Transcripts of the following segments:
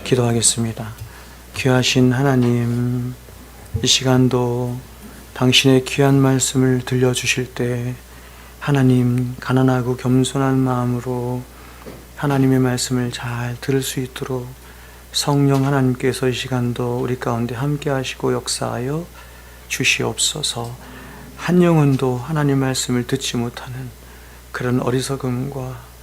기도하겠습니다. 귀하신 하나님, 이 시간도 당신의 귀한 말씀을 들려주실 때 하나님, 가난하고 겸손한 마음으로 하나님의 말씀을 잘 들을 수 있도록 성령 하나님께서 이 시간도 우리 가운데 함께 하시고 역사하여 주시옵소서. 한 영혼도 하나님 말씀을 듣지 못하는 그런 어리석음과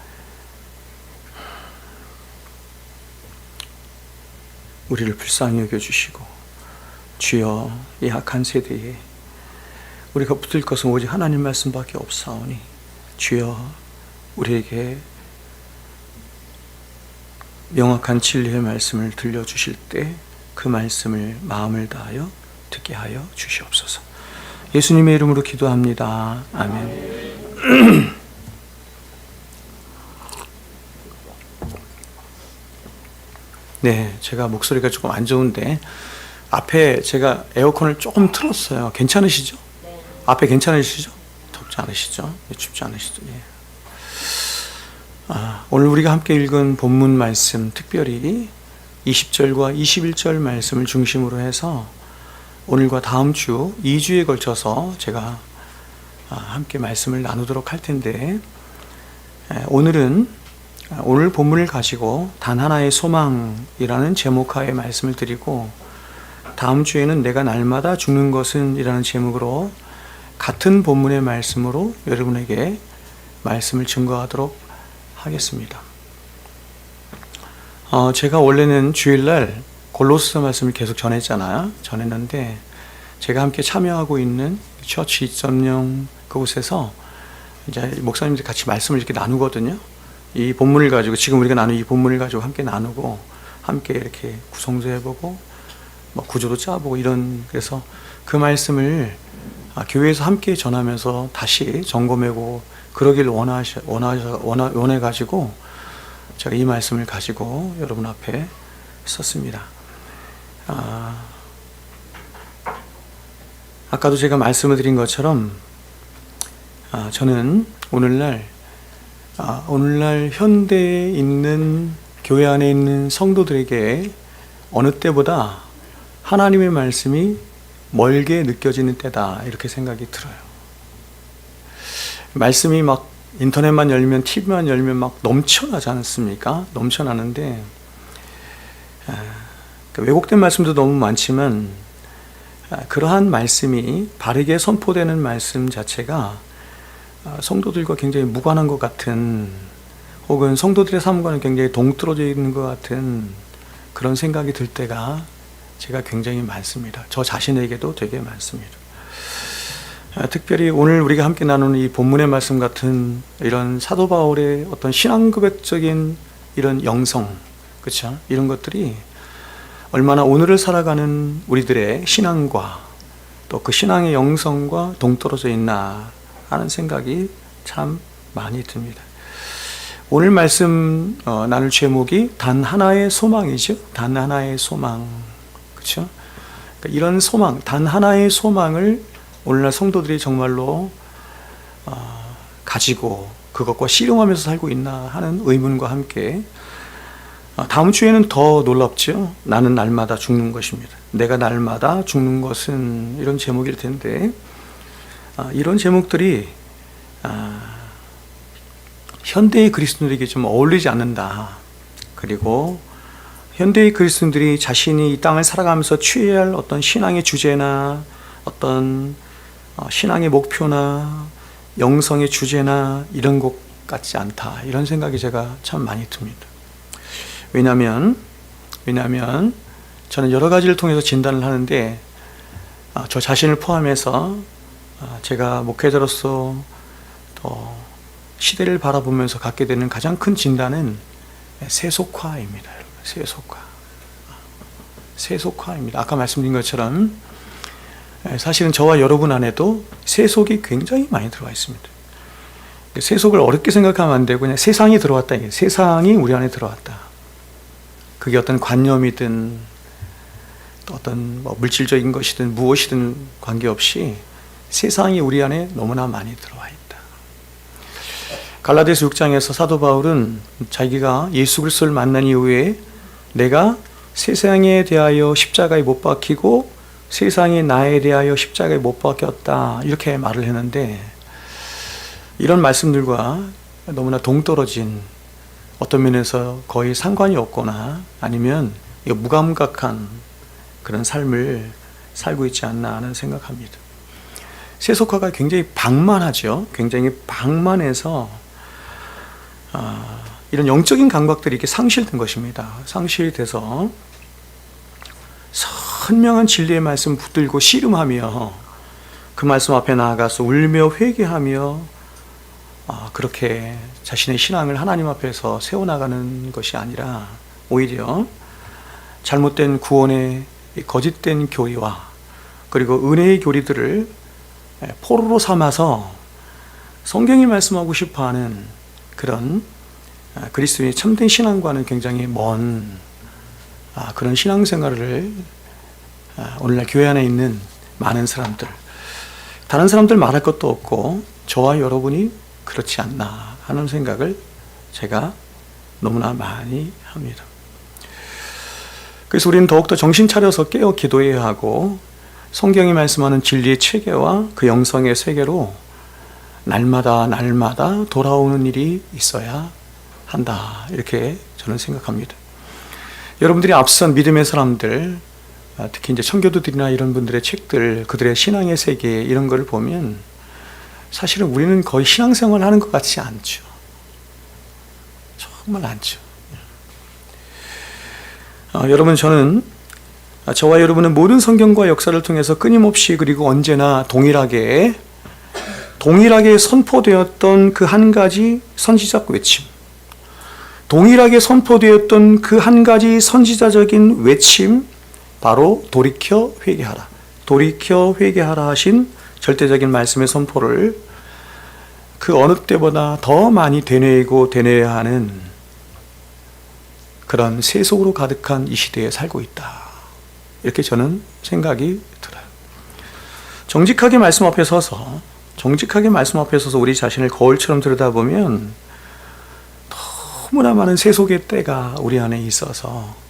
우리를 불쌍히 여겨주시고, 주여, 이 악한 세대에 우리가 붙들 것은 오직 하나님 말씀밖에 없사오니 주여, 우리에게 명확한 진리의 말씀을 들려주실 때 그 말씀을 마음을 다하여 듣게 하여 주시옵소서. 예수님의 이름으로 기도합니다. 아멘. 네, 제가 목소리가 조금 안 좋은데 앞에 제가 에어컨을 조금 틀었어요. 괜찮으시죠? 네. 앞에 괜찮으시죠? 덥지 않으시죠? 춥지 않으시죠? 예. 오늘 우리가 함께 읽은 본문 말씀, 특별히 20절과 21절 말씀을 중심으로 해서 오늘과 다음 주 2주에 걸쳐서 제가 함께 말씀을 나누도록 할 텐데, 오늘 본문을 가지고 단 하나의 소망이라는 제목하에 말씀을 드리고, 다음 주에는 내가 날마다 죽는 것은 이라는 제목으로 같은 본문의 말씀으로 여러분에게 말씀을 증거하도록 하겠습니다. 제가 원래는 주일날 골로새 말씀을 계속 전했는데 제가 함께 참여하고 있는 처치 2.0 그곳에서 이제 목사님들 같이 말씀을 이렇게 나누거든요. 이 본문을 가지고, 지금 우리가 나눈 이 본문을 가지고 함께 나누고, 함께 이렇게 구성도 해보고, 구조도 짜보고, 그래서 그 말씀을 교회에서 함께 전하면서 다시 점검하고, 그러길 원해가지고, 제가 이 말씀을 가지고 여러분 앞에 썼습니다. 아까도 제가 말씀을 드린 것처럼, 저는 오늘날 현대에 있는 교회 안에 있는 성도들에게 어느 때보다 하나님의 말씀이 멀게 느껴지는 때다, 이렇게 생각이 들어요. 말씀이 막 인터넷만 열면, TV만 열면 막 넘쳐나지 않습니까? 넘쳐나는데, 왜곡된 말씀도 너무 많지만, 그러한 말씀이 바르게 선포되는 말씀 자체가 성도들과 굉장히 무관한 것 같은, 혹은 성도들의 삶과는 굉장히 동떨어져 있는 것 같은 그런 생각이 들 때가 제가 굉장히 많습니다. 저 자신에게도 되게 많습니다. 특별히 오늘 우리가 함께 나누는 이 본문의 말씀 같은 이런 사도 바울의 어떤 신앙 고백적인 이런 영성, 그렇죠? 이런 것들이 얼마나 오늘을 살아가는 우리들의 신앙과 또 그 신앙의 영성과 동떨어져 있나 하는 생각이 참 많이 듭니다. 오늘 말씀 나눌 제목이 단 하나의 소망이죠. 단 하나의 소망, 그렇죠? 그러니까 이런 소망, 단 하나의 소망을 오늘날 성도들이 정말로 가지고 그것과 씨름하면서 살고 있나 하는 의문과 함께, 다음 주에는 더 놀랍죠. 나는 날마다 죽는 것입니다. 내가 날마다 죽는 것은, 이런 제목일 텐데, 이런 제목들이 현대의 그리스도인들에게 좀 어울리지 않는다. 그리고 현대의 그리스도인들이 자신이 이 땅을 살아가면서 취해야 할 어떤 신앙의 주제나 어떤 신앙의 목표나 영성의 주제나 이런 것 같지 않다, 이런 생각이 제가 참 많이 듭니다. 왜냐하면 저는 여러 가지를 통해서 진단을 하는데, 저 자신을 포함해서 제가 목회자로서 또 시대를 바라보면서 갖게 되는 가장 큰 진단은 세속화입니다. 세속화입니다. 아까 말씀드린 것처럼 사실은 저와 여러분 안에도 세속이 굉장히 많이 들어와 있습니다. 세속을 어렵게 생각하면 안 되고, 그냥 세상이 들어왔다, 세상이 우리 안에 들어왔다. 그게 어떤 관념이든 어떤 물질적인 것이든 무엇이든 관계없이 세상이 우리 안에 너무나 많이 들어와 있다. 갈라디아서 6장에서 사도 바울은 자기가 예수 그리스도를 만난 이후에 내가 세상에 대하여 십자가에 못 박히고 세상이 나에 대하여 십자가에 못 박혔다, 이렇게 말을 했는데, 이런 말씀들과 너무나 동떨어진, 어떤 면에서 거의 상관이 없거나 아니면 무감각한 그런 삶을 살고 있지 않나 하는 생각합니다. 세속화가 굉장히 방만하죠. 굉장히 방만해서 이런 영적인 감각들이 이렇게 상실된 것입니다. 상실돼서 선명한 진리의 말씀 붙들고 씨름하며 그 말씀 앞에 나아가서 울며 회개하며 그렇게 자신의 신앙을 하나님 앞에서 세워나가는 것이 아니라 오히려 잘못된 구원의 거짓된 교리와 그리고 은혜의 교리들을 포로로 삼아서 성경이 말씀하고 싶어하는 그런 그리스도인의 참된 신앙과는 굉장히 먼 그런 신앙생활을 오늘날 교회 안에 있는 많은 사람들, 다른 사람들 말할 것도 없고 저와 여러분이 그렇지 않나 하는 생각을 제가 너무나 많이 합니다. 그래서 우리는 더욱더 정신 차려서 깨어 기도해야 하고, 성경이 말씀하는 진리의 체계와 그 영성의 세계로 날마다 돌아오는 일이 있어야 한다, 이렇게 저는 생각합니다. 여러분들이 앞선 믿음의 사람들, 특히 이제 청교도들이나 이런 분들의 책들, 그들의 신앙의 세계, 이런 걸 보면 사실은 우리는 거의 신앙생활을 하는 것 같지 않죠. 정말 않죠. 여러분, 저와 여러분은 모든 성경과 역사를 통해서 끊임없이 그리고 언제나 동일하게 선포되었던 그 한 가지 선지자적 외침, 동일하게 선포되었던 그 한 가지 선지자적인 외침, 바로 돌이켜 회개하라, 돌이켜 회개하라 하신 절대적인 말씀의 선포를 그 어느 때보다 더 많이 되뇌어야 하는 그런 세속으로 가득한 이 시대에 살고 있다, 이렇게 저는 생각이 들어요. 정직하게 말씀 앞에 서서 우리 자신을 거울처럼 들여다보면 너무나 많은 세속의 때가 우리 안에 있어서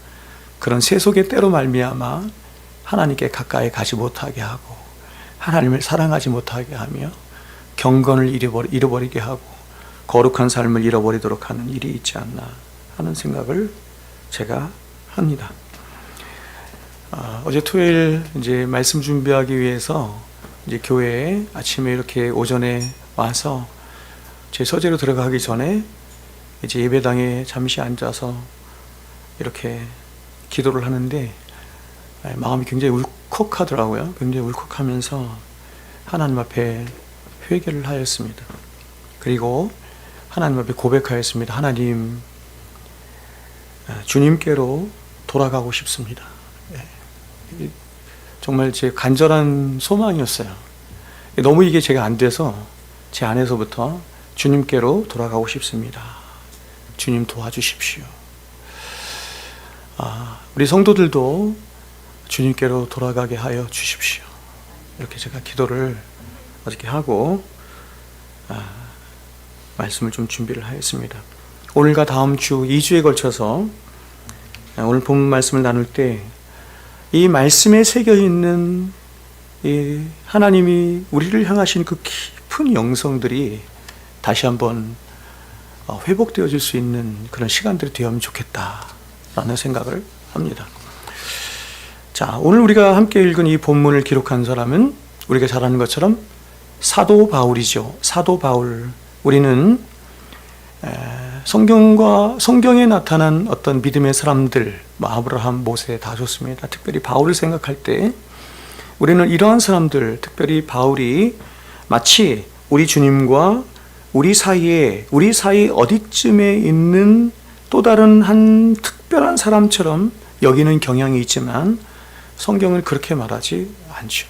그런 세속의 때로 말미암아 하나님께 가까이 가지 못하게 하고 하나님을 사랑하지 못하게 하며 경건을 잃어버리게 하고 거룩한 삶을 잃어버리도록 하는 일이 있지 않나 하는 생각을 제가 합니다. 어제 토요일 이제 말씀 준비하기 위해서 이제 교회에 아침에 이렇게 오전에 와서 제 서재로 들어가기 전에 이제 예배당에 잠시 앉아서 이렇게 기도를 하는데 마음이 굉장히 울컥하더라고요. 굉장히 울컥하면서 하나님 앞에 회개를 하였습니다. 그리고 하나님 앞에 고백하였습니다. 하나님, 주님께로 돌아가고 싶습니다. 정말 제 간절한 소망이었어요. 너무 이게 제가 안 돼서 제 안에서부터 주님께로 돌아가고 싶습니다. 주님 도와주십시오. 우리 성도들도 주님께로 돌아가게 하여 주십시오. 이렇게 제가 기도를 어저께 하고 말씀을 좀 준비를 하였습니다. 오늘과 다음 주 2주에 걸쳐서 오늘 본문 말씀을 나눌 때 이 말씀에 새겨있는 이 하나님이 우리를 향하신 그 깊은 영성들이 다시 한번 회복되어질 수 있는 그런 시간들이 되면 좋겠다라는 생각을 합니다. 자, 오늘 우리가 함께 읽은 이 본문을 기록한 사람은 우리가 잘 아는 것처럼 사도 바울이죠. 사도 바울. 우리는 성경에 나타난 어떤 믿음의 사람들, 아브라함, 모세 다 좋습니다. 특별히 바울을 생각할 때 우리는 이러한 사람들, 특별히 바울이 마치 우리 주님과 우리 사이 어디쯤에 있는 또 다른 한 특별한 사람처럼 여기는 경향이 있지만 성경은 그렇게 말하지 않죠.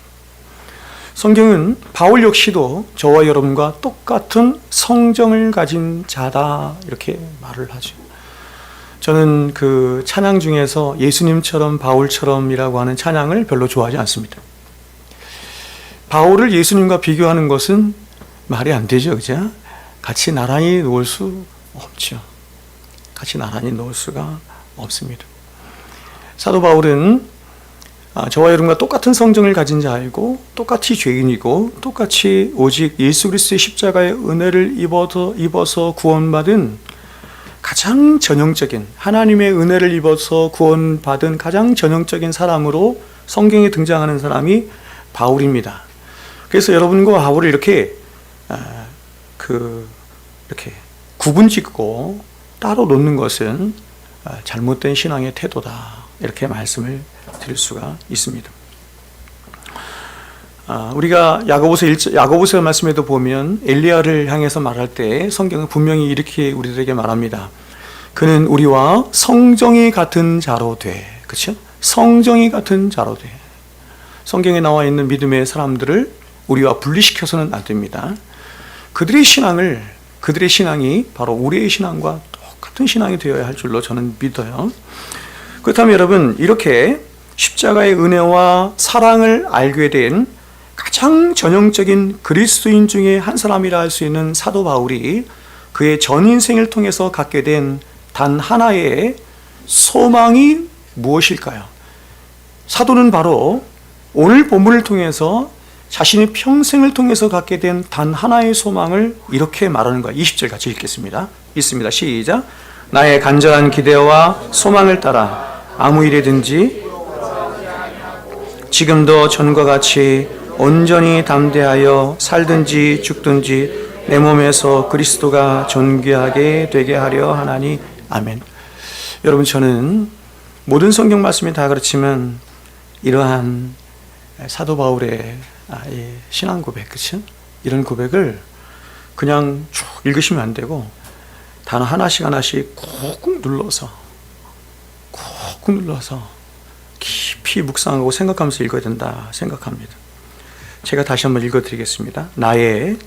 성경은 바울 역시도 저와 여러분과 똑같은 성정을 가진 자다, 이렇게 말을 하죠. 저는 그 찬양 중에서 예수님처럼 바울처럼이라고 하는 찬양을 별로 좋아하지 않습니다. 바울을 예수님과 비교하는 것은 말이 안 되죠, 그죠? 같이 나란히 놓을 수 없죠. 같이 나란히 놓을 수가 없습니다. 사도 바울은 저와 여러분과 똑같은 성정을 가진 자이고 똑같이 죄인이고 똑같이 오직 예수 그리스도의 십자가의 은혜를 입어서 구원받은 가장 전형적인, 하나님의 은혜를 입어서 구원받은 가장 전형적인 사람으로 성경에 등장하는 사람이 바울입니다. 그래서 여러분과 바울을 이렇게 구분짓고 따로 놓는 것은 잘못된 신앙의 태도다, 이렇게 말씀을 드릴 수가 있습니다. 우리가 야고보서 말씀에도 보면 엘리야를 향해서 말할 때 성경은 분명히 이렇게 우리들에게 말합니다. 그는 우리와 성정이 같은 자로 돼. 그렇죠? 성정이 같은 자로 돼. 성경에 나와 있는 믿음의 사람들을 우리와 분리시켜서는 안 됩니다. 그들의 신앙이 바로 우리의 신앙과 똑같은 신앙이 되어야 할 줄로 저는 믿어요. 그렇다면 여러분, 이렇게 십자가의 은혜와 사랑을 알게 된 가장 전형적인 그리스도인 중에 한 사람이라 할 수 있는 사도 바울이 그의 전 인생을 통해서 갖게 된 단 하나의 소망이 무엇일까요? 사도는 바로 오늘 본문을 통해서 자신의 평생을 통해서 갖게 된 단 하나의 소망을 이렇게 말하는 거예요. 20절 같이 읽겠습니다. 있습니다. 시작. 나의 간절한 기대와 소망을 따라 아무 일이든지 지금도 전과 같이 온전히 담대하여 살든지 죽든지 내 몸에서 그리스도가 존귀하게 되게 하려 하나니. 아멘. 여러분, 저는 모든 성경 말씀이 다 그렇지만 이러한 사도 바울의 신앙 고백, 그치? 이런 고백을 그냥 쭉 읽으시면 안 되고 단어 하나씩 꾹 눌러서 깊이 묵상하고 생각하면서 읽어야 된다 생각합니다. 제가 다시 한번 읽어드리겠습니다. 나의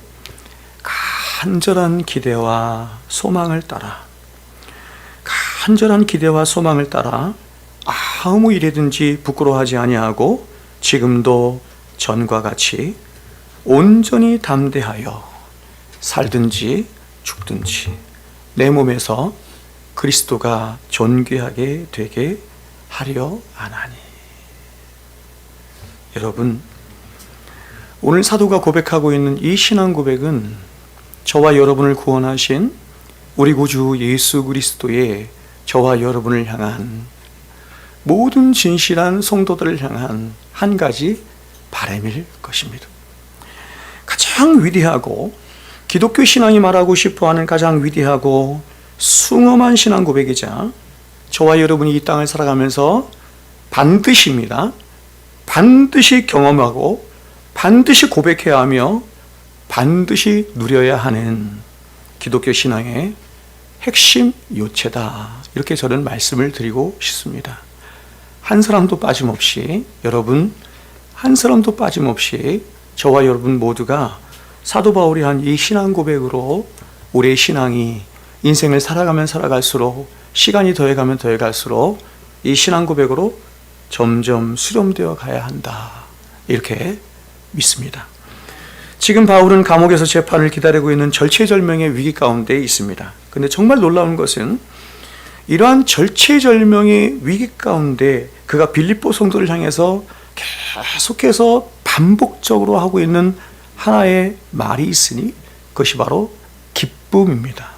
간절한 기대와 소망을 따라 아무 일이든지 부끄러워하지 아니하고 지금도 전과 같이 온전히 담대하여 살든지 죽든지 내 몸에서 그리스도가 존귀하게 되게 하려 하나니. 여러분, 오늘 사도가 고백하고 있는 이 신앙 고백은 저와 여러분을 구원하신 우리 구주 예수 그리스도의 저와 여러분을 향한 모든 진실한 성도들을 향한 한 가지 바람일 것입니다. 가장 위대하고 기독교 신앙이 말하고 싶어하는 가장 위대하고 숭엄한 신앙 고백이자 저와 여러분이 이 땅을 살아가면서 반드시입니다. 반드시 경험하고 반드시 고백해야 하며 반드시 누려야 하는 기독교 신앙의 핵심 요체다, 이렇게 저는 말씀을 드리고 싶습니다. 한 사람도 빠짐없이, 여러분 한 사람도 빠짐없이 저와 여러분 모두가 사도 바울이 한 이 신앙 고백으로 우리의 신앙이 인생을 살아가면 살아갈수록, 시간이 더해가면 더해갈수록 이 신앙 고백으로 점점 수렴되어 가야 한다, 이렇게 믿습니다. 지금 바울은 감옥에서 재판을 기다리고 있는 절체절명의 위기 가운데 있습니다. 그런데 정말 놀라운 것은 이러한 절체절명의 위기 가운데 그가 빌립보 성도를 향해서 계속해서 반복적으로 하고 있는 하나의 말이 있으니 그것이 바로 기쁨입니다.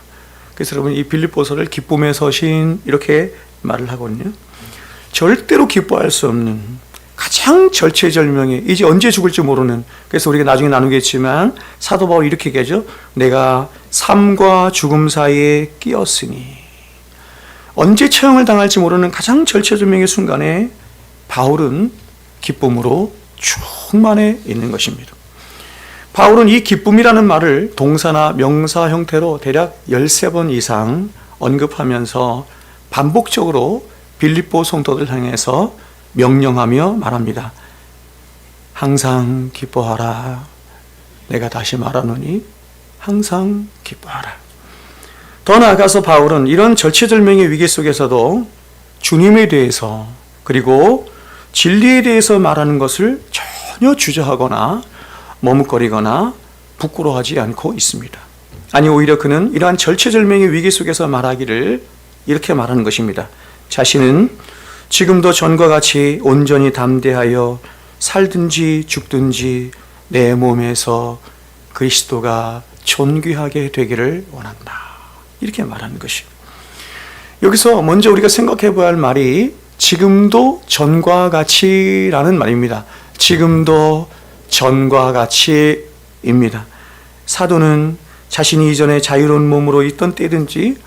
그래서 여러분, 이 빌립보서를 기쁨의 서신 이렇게 말을 하거든요. 절대로 기뻐할 수 없는 가장 절체절명의, 이제 언제 죽을지 모르는, 그래서 우리가 나중에 나누겠지만 사도 바울이 이렇게 얘기하죠. 내가 삶과 죽음 사이에 끼었으니, 언제 처형을 당할지 모르는 가장 절체절명의 순간에 바울은 기쁨으로 충만해 있는 것입니다. 바울은 이 기쁨이라는 말을 동사나 명사 형태로 대략 13번 이상 언급하면서 반복적으로 빌립보 성도들 향해서 명령하며 말합니다. 항상 기뻐하라. 내가 다시 말하노니 항상 기뻐하라. 더 나아가서 바울은 이런 절체절명의 위기 속에서도 주님에 대해서, 그리고 진리에 대해서 말하는 것을 전혀 주저하거나 머뭇거리거나 부끄러워하지 않고 있습니다. 아니, 오히려 그는 이러한 절체절명의 위기 속에서 말하기를 이렇게 말하는 것입니다. 자신은 지금도 전과 같이 온전히 담대하여 살든지 죽든지 내 몸에서 그리스도가 존귀하게 되기를 원한다. 이렇게 말하는 것입니다. 여기서 먼저 우리가 생각해 봐야 할 말이 지금도 전과 같이라는 말입니다. 지금도 전과 같이입니다. 사도는 자신이 이전에 자유로운 몸으로 있던 때든지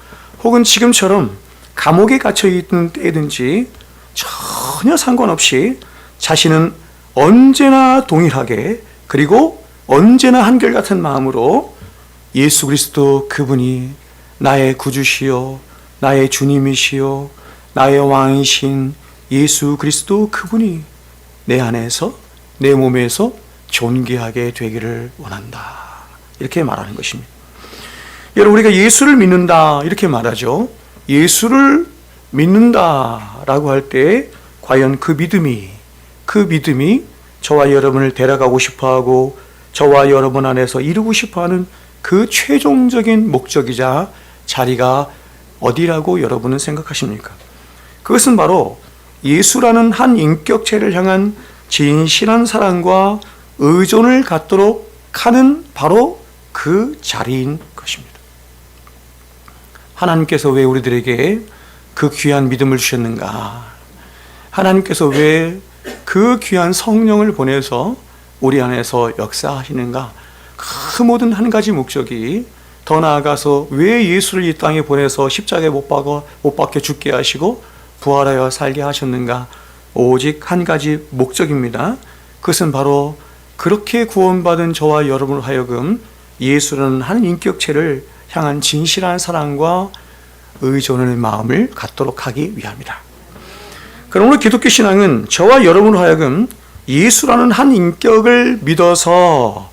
혹은 지금처럼 감옥에 갇혀 있는 때든지 전혀 상관없이 자신은 언제나 동일하게 그리고 언제나 한결같은 마음으로 예수 그리스도 그분이 나의 구주시요 나의 주님이시요 나의 왕이신 예수 그리스도 그분이 내 안에서 내 몸에서 존귀하게 되기를 원한다. 이렇게 말하는 것입니다. 여러분, 우리가 예수를 믿는다 이렇게 말하죠. 예수를 믿는다라고 할 때 과연 그 믿음이 저와 여러분을 데려가고 싶어하고 저와 여러분 안에서 이루고 싶어하는 그 최종적인 목적이자 자리가 어디라고 여러분은 생각하십니까? 그것은 바로 예수라는 한 인격체를 향한 진실한 사랑과 의존을 갖도록 하는 바로 그 자리인 것입니다. 하나님께서 왜 우리들에게 그 귀한 믿음을 주셨는가? 하나님께서 왜 그 귀한 성령을 보내서 우리 안에서 역사하시는가? 그 모든 한 가지 목적이 더 나아가서 왜 예수를 이 땅에 보내서 십자가에 못 박혀 죽게 하시고 부활하여 살게 하셨는가? 오직 한 가지 목적입니다. 그것은 바로 그렇게 구원받은 저와 여러분을 하여금 예수라는 한 인격체를 향한 진실한 사랑과 의존의 마음을 갖도록 하기 위함이다. 그럼 오늘 기독교 신앙은 저와 여러분을 하여금 예수라는 한 인격을 믿어서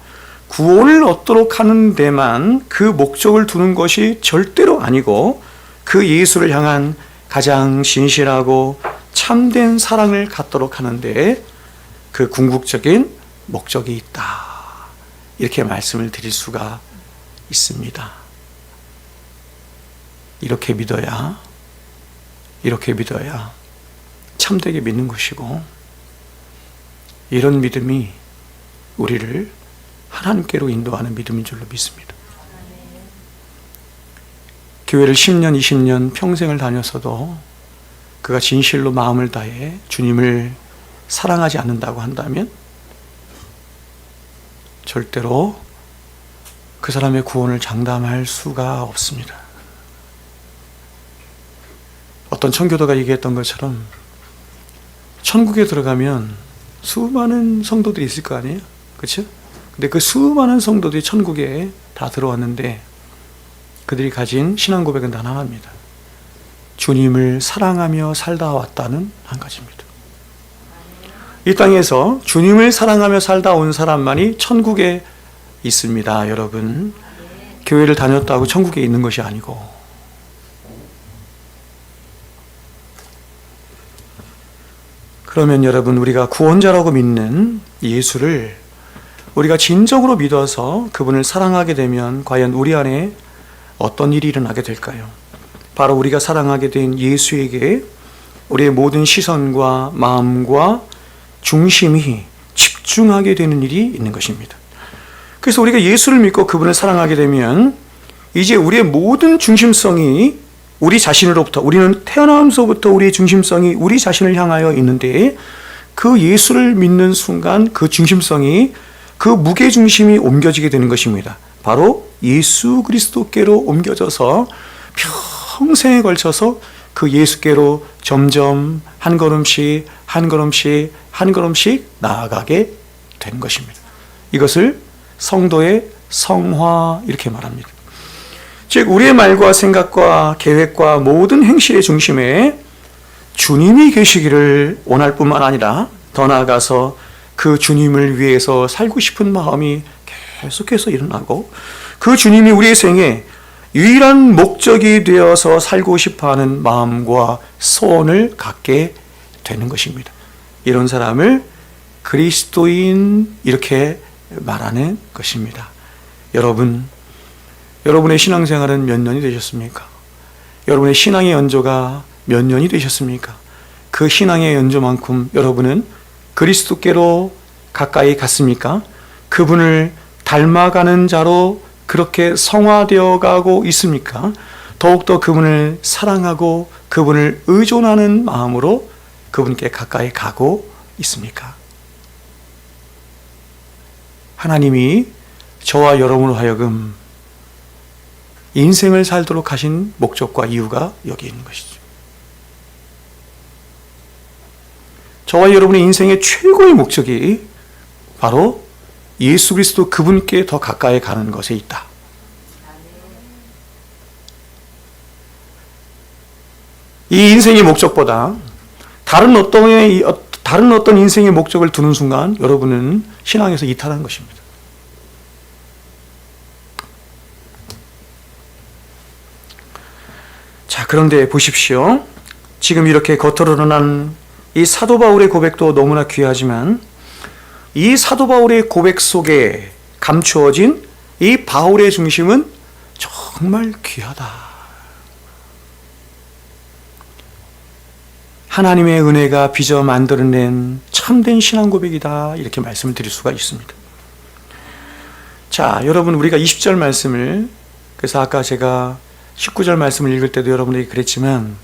구원을 얻도록 하는 데만 그 목적을 두는 것이 절대로 아니고 그 예수를 향한 가장 진실하고 참된 사랑을 갖도록 하는데 그 궁극적인 목적이 있다. 이렇게 말씀을 드릴 수가 있습니다. 이렇게 믿어야 참되게 믿는 것이고 이런 믿음이 우리를 하나님께로 인도하는 믿음인 줄로 믿습니다. 교회를 10년, 20년 평생을 다녔어도 그가 진실로 마음을 다해 주님을 사랑하지 않는다고 한다면 절대로 그 사람의 구원을 장담할 수가 없습니다. 어떤 청교도가 얘기했던 것처럼 천국에 들어가면 수많은 성도들이 있을 거 아니에요? 그렇죠? 근데 그 수많은 성도들이 천국에 다 들어왔는데 그들이 가진 신앙 고백은 단 하나입니다. 주님을 사랑하며 살다 왔다는 한 가지입니다. 이 땅에서 주님을 사랑하며 살다 온 사람만이 천국에 있습니다. 여러분, 교회를 다녔다고 천국에 있는 것이 아니고 그러면 여러분, 우리가 구원자라고 믿는 예수를 우리가 진정으로 믿어서 그분을 사랑하게 되면 과연 우리 안에 어떤 일이 일어나게 될까요? 바로 우리가 사랑하게 된 예수에게 우리의 모든 시선과 마음과 중심이 집중하게 되는 일이 있는 것입니다. 그래서 우리가 예수를 믿고 그분을 사랑하게 되면 이제 우리의 모든 중심성이 우리 자신으로부터, 우리는 태어남서부터 우리의 중심성이 우리 자신을 향하여 있는데 그 예수를 믿는 순간 그 중심성이 그 무게중심이 옮겨지게 되는 것입니다. 바로 예수 그리스도께로 옮겨져서 평생에 걸쳐서 그 예수께로 점점 한 걸음씩 나아가게 되는 것입니다. 이것을 성도의 성화 이렇게 말합니다. 즉 우리의 말과 생각과 계획과 모든 행실의 중심에 주님이 계시기를 원할 뿐만 아니라 더 나아가서 그 주님을 위해서 살고 싶은 마음이 계속해서 일어나고 그 주님이 우리의 생에 유일한 목적이 되어서 살고 싶어하는 마음과 소원을 갖게 되는 것입니다. 이런 사람을 그리스도인 이렇게 말하는 것입니다. 여러분의 신앙생활은 몇 년이 되셨습니까? 여러분의 신앙의 연조가 몇 년이 되셨습니까? 그 신앙의 연조만큼 여러분은 그리스도께로 가까이 갔습니까? 그분을 닮아가는 자로 그렇게 성화되어 가고 있습니까? 더욱더 그분을 사랑하고 그분을 의존하는 마음으로 그분께 가까이 가고 있습니까? 하나님이 저와 여러분으로 하여금 인생을 살도록 하신 목적과 이유가 여기 있는 것이죠. 저와 여러분의 인생의 최고의 목적이 바로 예수 그리스도 그분께 더 가까이 가는 것에 있다. 이 인생의 목적보다 다른 어떤 인생의 목적을 두는 순간 여러분은 신앙에서 이탈한 것입니다. 자, 그런데 보십시오. 지금 이렇게 겉으로 드러난 이 사도 바울의 고백도 너무나 귀하지만 이 사도 바울의 고백 속에 감추어진 이 바울의 중심은 정말 귀하다. 하나님의 은혜가 빚어 만들어낸 참된 신앙 고백이다. 이렇게 말씀을 드릴 수가 있습니다. 자, 여러분, 우리가 20절 말씀을, 그래서 아까 제가 19절 말씀을 읽을 때도 여러분에게 그랬지만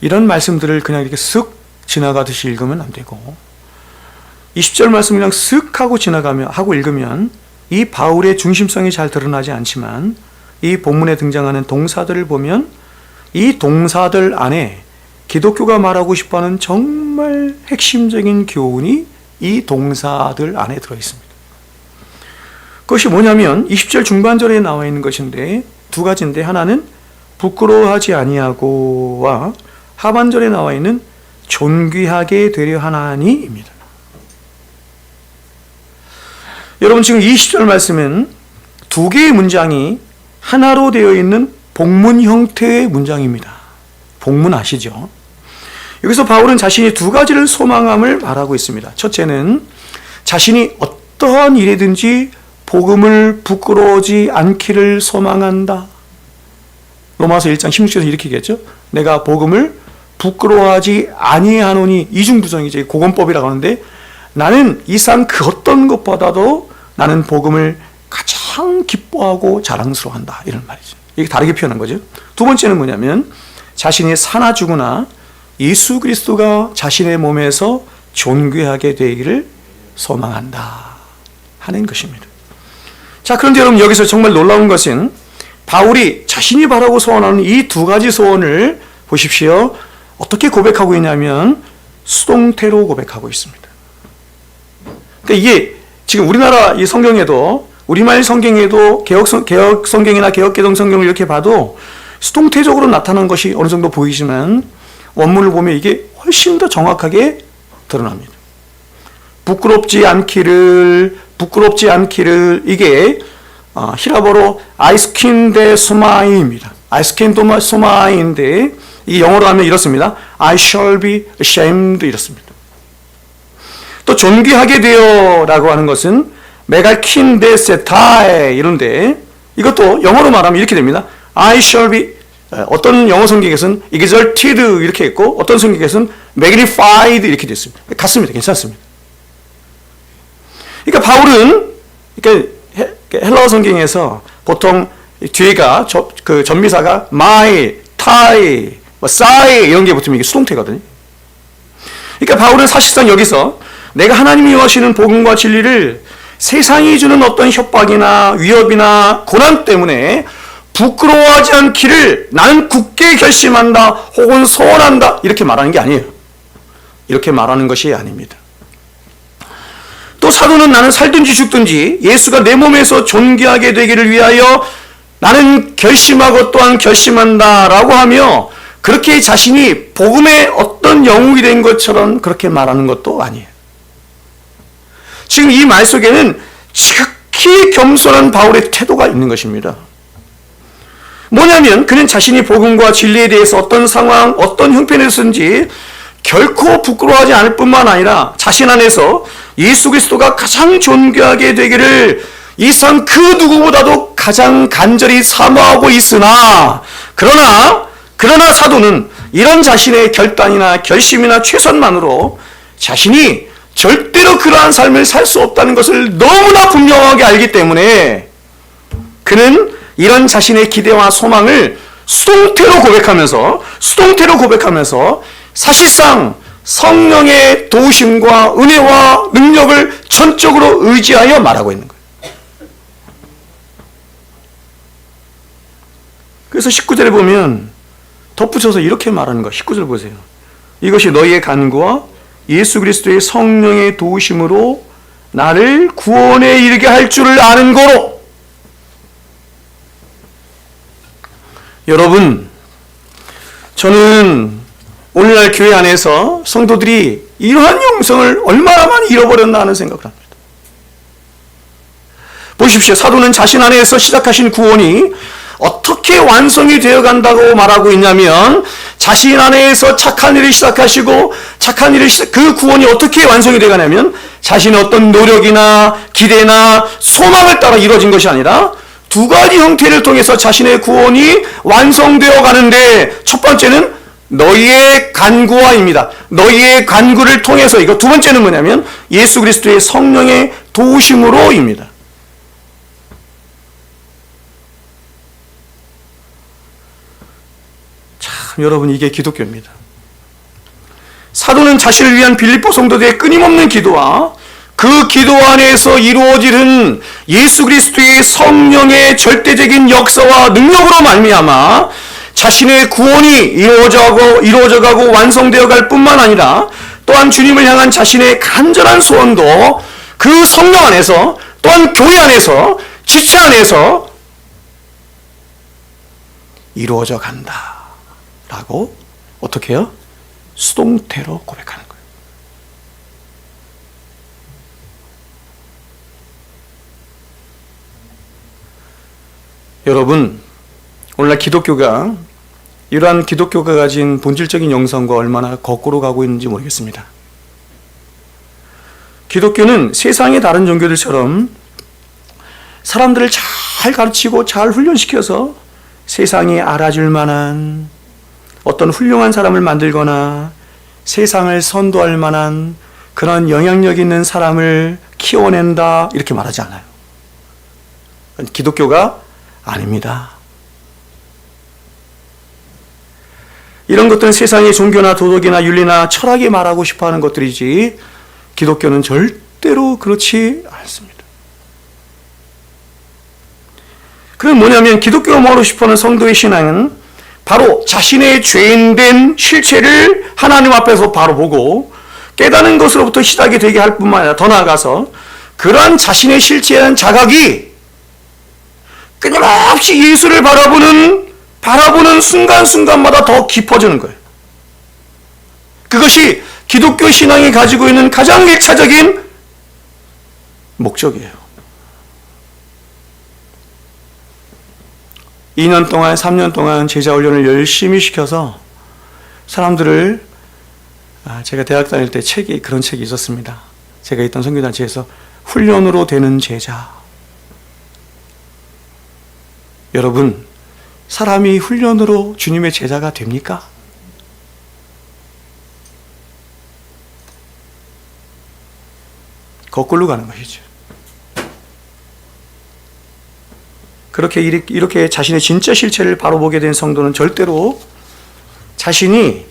이런 말씀들을 그냥 이렇게 쓱 지나가듯이 읽으면 안 되고 20절 말씀 그냥 쓱 하고 읽으면 이 바울의 중심성이 잘 드러나지 않지만 이 본문에 등장하는 동사들을 보면 이 동사들 안에 기독교가 말하고 싶어하는 정말 핵심적인 교훈이 이 동사들 안에 들어있습니다. 그것이 뭐냐면 20절 중반절에 나와 있는 것인데 두 가지인데 하나는 부끄러워하지 아니하고와 하반절에 나와 있는 존귀하게 되려 하나니입니다. 여러분 지금 20절 말씀은 두 개의 문장이 하나로 되어 있는 복문 형태의 문장입니다. 복문 아시죠? 여기서 바울은 자신이 두 가지를 소망함을 말하고 있습니다. 첫째는 자신이 어떠한 일이든지 복음을 부끄러워하지 않기를 소망한다. 로마서 1장 16절에서 이렇게 얘기했죠. 내가 복음을 부끄러워하지 아니하노니 이중부정이죠. 고건법이라고 하는데 나는 이상 그 어떤 것보다도 나는 복음을 가장 기뻐하고 자랑스러워한다. 이런 말이죠. 이게 다르게 표현한 거죠. 두 번째는 뭐냐면 자신이 사나 죽으나 예수 그리스도가 자신의 몸에서 존귀하게 되기를 소망한다 하는 것입니다. 자, 그런데 여러분 여기서 정말 놀라운 것은 바울이 자신이 바라고 소원하는 이 두 가지 소원을 보십시오. 어떻게 고백하고 있냐면 수동태로 고백하고 있습니다. 그러니까 이게 지금 우리나라 이 성경에도 우리말 성경에도 개혁 성경이나 개혁개정 성경을 이렇게 봐도 수동태적으로 나타난 것이 어느 정도 보이지만 원문을 보면 이게 훨씬 더 정확하게 드러납니다. 부끄럽지 않기를 이게 히라보로 아이스킨데 소마이입니다. 아이스킨데 소마이인데 이게 영어로 하면 이렇습니다. I shall be ashamed 이렇습니다. 또 존귀하게 되어라고 하는 것은 메갈킨데 세타에 이런데 이것도 영어로 말하면 이렇게 됩니다. I shall be 어떤 영어 성경에서는 exalted 이렇게 있고 어떤 성경에서는 magnified 이렇게 되어 있습니다. 같습니다. 괜찮습니다. 그러니까 바울은 헬라어 성경에서 보통 뒤에가 그 전미사가 my, tai, sai 이런 게 붙으면 이게 수동태거든요. 그러니까 바울은 사실상 여기서 내가 하나님이 원하시는 복음과 진리를 세상이 주는 어떤 협박이나 위협이나 고난 때문에 부끄러워하지 않기를 나는 굳게 결심한다 혹은 소원한다 이렇게 말하는 게 아니에요. 이렇게 말하는 것이 아닙니다. 또 사도는 나는 살든지 죽든지 예수가 내 몸에서 존귀하게 되기를 위하여 나는 결심하고 또한 결심한다 라고 하며 그렇게 자신이 복음의 어떤 영웅이 된 것처럼 그렇게 말하는 것도 아니에요. 지금 이 말 속에는 지극히 겸손한 바울의 태도가 있는 것입니다. 뭐냐면 그는 자신이 복음과 진리에 대해서 어떤 상황, 어떤 형편에서든지 결코 부끄러워하지 않을 뿐만 아니라 자신 안에서 예수 그리스도가 가장 존귀하게 되기를 이 세상 그 누구보다도 가장 간절히 사모하고 있으나 그러나 사도는 이런 자신의 결단이나 결심이나 최선만으로 자신이 절대로 그러한 삶을 살 수 없다는 것을 너무나 분명하게 알기 때문에 그는 이런 자신의 기대와 소망을 수동태로 고백하면서 사실상 성령의 도우심과 은혜와 능력을 전적으로 의지하여 말하고 있는 거예요. 그래서 19절에 보면 덧붙여서 이렇게 말하는 거예요. 19절 보세요. 이것이 너희의 간구와 예수 그리스도의 성령의 도우심으로 나를 구원에 이르게 할 줄을 아는 거로. 여러분, 저는 오늘날 교회 안에서 성도들이 이러한 영성을 얼마나 많이 잃어버렸나 하는 생각을 합니다. 보십시오. 사도는 자신 안에서 시작하신 구원이 어떻게 완성이 되어 간다고 말하고 있냐면 자신 안에서 착한 일을 시작하시고 그 구원이 어떻게 완성이 되어 가냐면 자신의 어떤 노력이나 기대나 소망을 따라 이루어진 것이 아니라 두 가지 형태를 통해서 자신의 구원이 완성되어 가는데 첫 번째는 너희의 간구와입니다. 너희의 간구를 통해서 이거 두 번째는 뭐냐면 예수 그리스도의 성령의 도우심으로입니다. 참 여러분 이게 기독교입니다. 사도는 자신을 위한 빌립보 성도들의 끊임없는 기도와 그 기도 안에서 이루어지는 예수 그리스도의 성령의 절대적인 역사와 능력으로 말미암아 자신의 구원이 이루어져가고 완성되어 갈 뿐만 아니라 또한 주님을 향한 자신의 간절한 소원도 그 성령 안에서 또한 교회 안에서 지체 안에서 이루어져 간다 라고 어떻게 해요? 수동태로 고백하는 거예요. 여러분, 오늘날 기독교가 이러한 기독교가 가진 본질적인 영성과 얼마나 거꾸로 가고 있는지 모르겠습니다. 기독교는 세상의 다른 종교들처럼 사람들을 잘 가르치고 잘 훈련시켜서 세상이 알아줄 만한 어떤 훌륭한 사람을 만들거나 세상을 선도할 만한 그런 영향력 있는 사람을 키워낸다 이렇게 말하지 않아요. 기독교가 아닙니다. 이런 것들은 세상의 종교나 도덕이나 윤리나 철학이 말하고 싶어하는 것들이지 기독교는 절대로 그렇지 않습니다. 그건 뭐냐면 기독교가 말하고 싶어하는 성도의 신앙은 바로 자신의 죄인된 실체를 하나님 앞에서 바로 보고 깨닫는 것으로부터 시작이 되게 할 뿐만 아니라 더 나아가서 그러한 자신의 실체에 대한 자각이 끊임없이 예수를 바라보는 순간순간마다 더 깊어지는 거예요. 그것이 기독교 신앙이 가지고 있는 가장 1차적인 목적이에요. 2년 동안, 3년 동안 제자 훈련을 열심히 시켜서 사람들을 제가 대학 다닐 때 그런 책이 있었습니다. 제가 있던 선교단체에서 훈련으로 되는 제자. 여러분, 사람이 훈련으로 주님의 제자가 됩니까? 거꾸로 가는 것이죠. 이렇게 자신의 진짜 실체를 바로 보게 된 성도는 절대로 자신이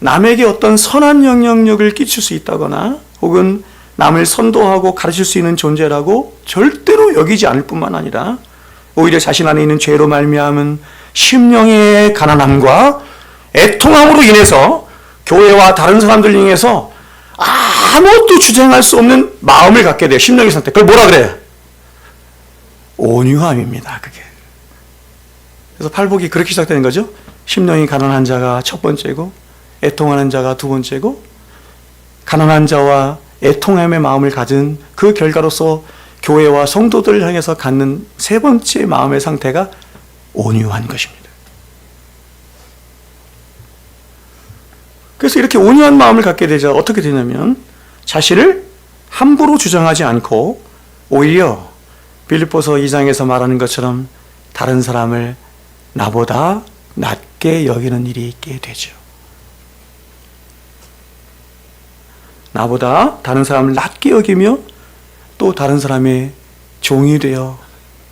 남에게 어떤 선한 영향력을 끼칠 수 있다거나 혹은 남을 선도하고 가르칠 수 있는 존재라고 절대로 여기지 않을 뿐만 아니라 오히려 자신 안에 있는 죄로 말미암은 심령의 가난함과 애통함으로 인해서 교회와 다른 사람들 중에서 아무것도 주장할 수 없는 마음을 갖게 돼요. 심령의 상태. 그걸 뭐라 그래요? 온유함입니다. 그게. 그래서 팔복이 그렇게 시작되는 거죠. 심령이 가난한 자가 첫 번째고 애통하는 자가 두 번째고 가난한 자와 애통함의 마음을 가진 그 결과로서 교회와 성도들을 향해서 갖는 세 번째 마음의 상태가 온유한 것입니다. 그래서 이렇게 온유한 마음을 갖게 되자 어떻게 되냐면 자신을 함부로 주장하지 않고 오히려 빌립보서 2장에서 말하는 것처럼 다른 사람을 나보다 낮게 여기는 일이 있게 되죠. 나보다 다른 사람을 낮게 여기며 또 다른 사람의 종이 되어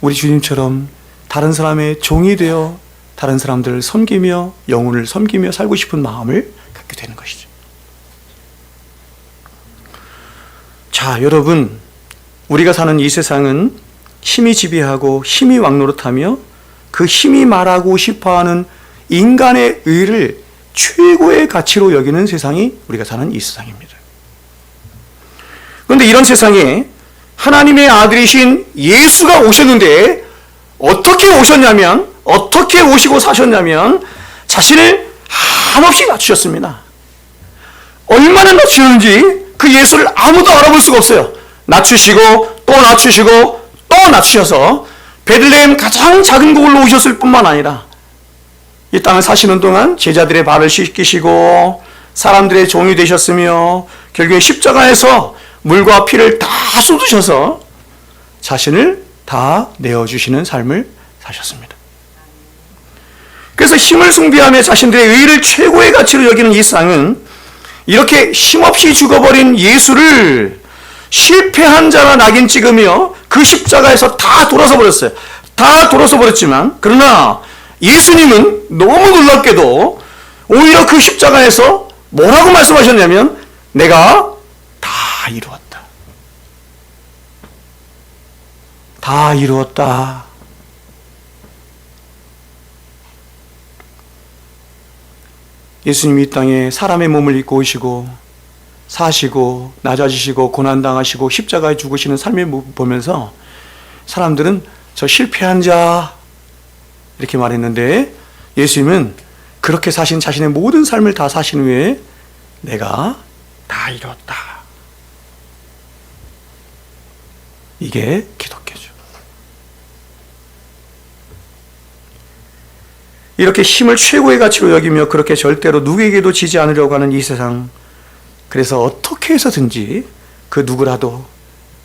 우리 주님처럼 다른 사람의 종이 되어 다른 사람들을 섬기며 영혼을 섬기며 살고 싶은 마음을 갖게 되는 것이죠. 자, 여러분, 우리가 사는 이 세상은 힘이 지배하고 힘이 왕노릇하며 그 힘이 말하고 싶어하는 인간의 의를 최고의 가치로 여기는 세상이 우리가 사는 이 세상입니다. 그런데 이런 세상에 하나님의 아들이신 예수가 오셨는데 어떻게 오셨냐면, 어떻게 오시고 사셨냐면 자신을 한없이 낮추셨습니다. 얼마나 낮추는지 그 예수를 아무도 알아볼 수가 없어요. 낮추시고 또 낮추시고 또 낮추셔서 베들레헴 가장 작은 곳으로 오셨을 뿐만 아니라 이 땅을 사시는 동안 제자들의 발을 씻기시고 사람들의 종이 되셨으며 결국에 십자가에서 물과 피를 다 쏟으셔서 자신을 다 내어주시는 삶을 사셨습니다. 그래서 힘을 숭배하며 자신들의 의를 최고의 가치로 여기는 이 세상은 이렇게 힘없이 죽어버린 예수를 실패한 자라 낙인 찍으며 그 십자가에서 다 돌아서 버렸어요. 다 돌아서 버렸지만 그러나 예수님은 너무 놀랍게도 오히려 그 십자가에서 뭐라고 말씀하셨냐면 내가 다 이루었다. 다 이루었다. 예수님이 이 땅에 사람의 몸을 입고 오시고 사시고 낮아지시고 고난당하시고 십자가에 죽으시는 삶을 보면서 사람들은 저 실패한 자 이렇게 말했는데 예수님은 그렇게 사신 자신의 모든 삶을 다 사신 후에 내가 다 이뤘다. 이게 기독교죠. 이렇게 힘을 최고의 가치로 여기며 그렇게 절대로 누구에게도 지지 않으려고 하는 이 세상, 그래서 어떻게 해서든지 그 누구라도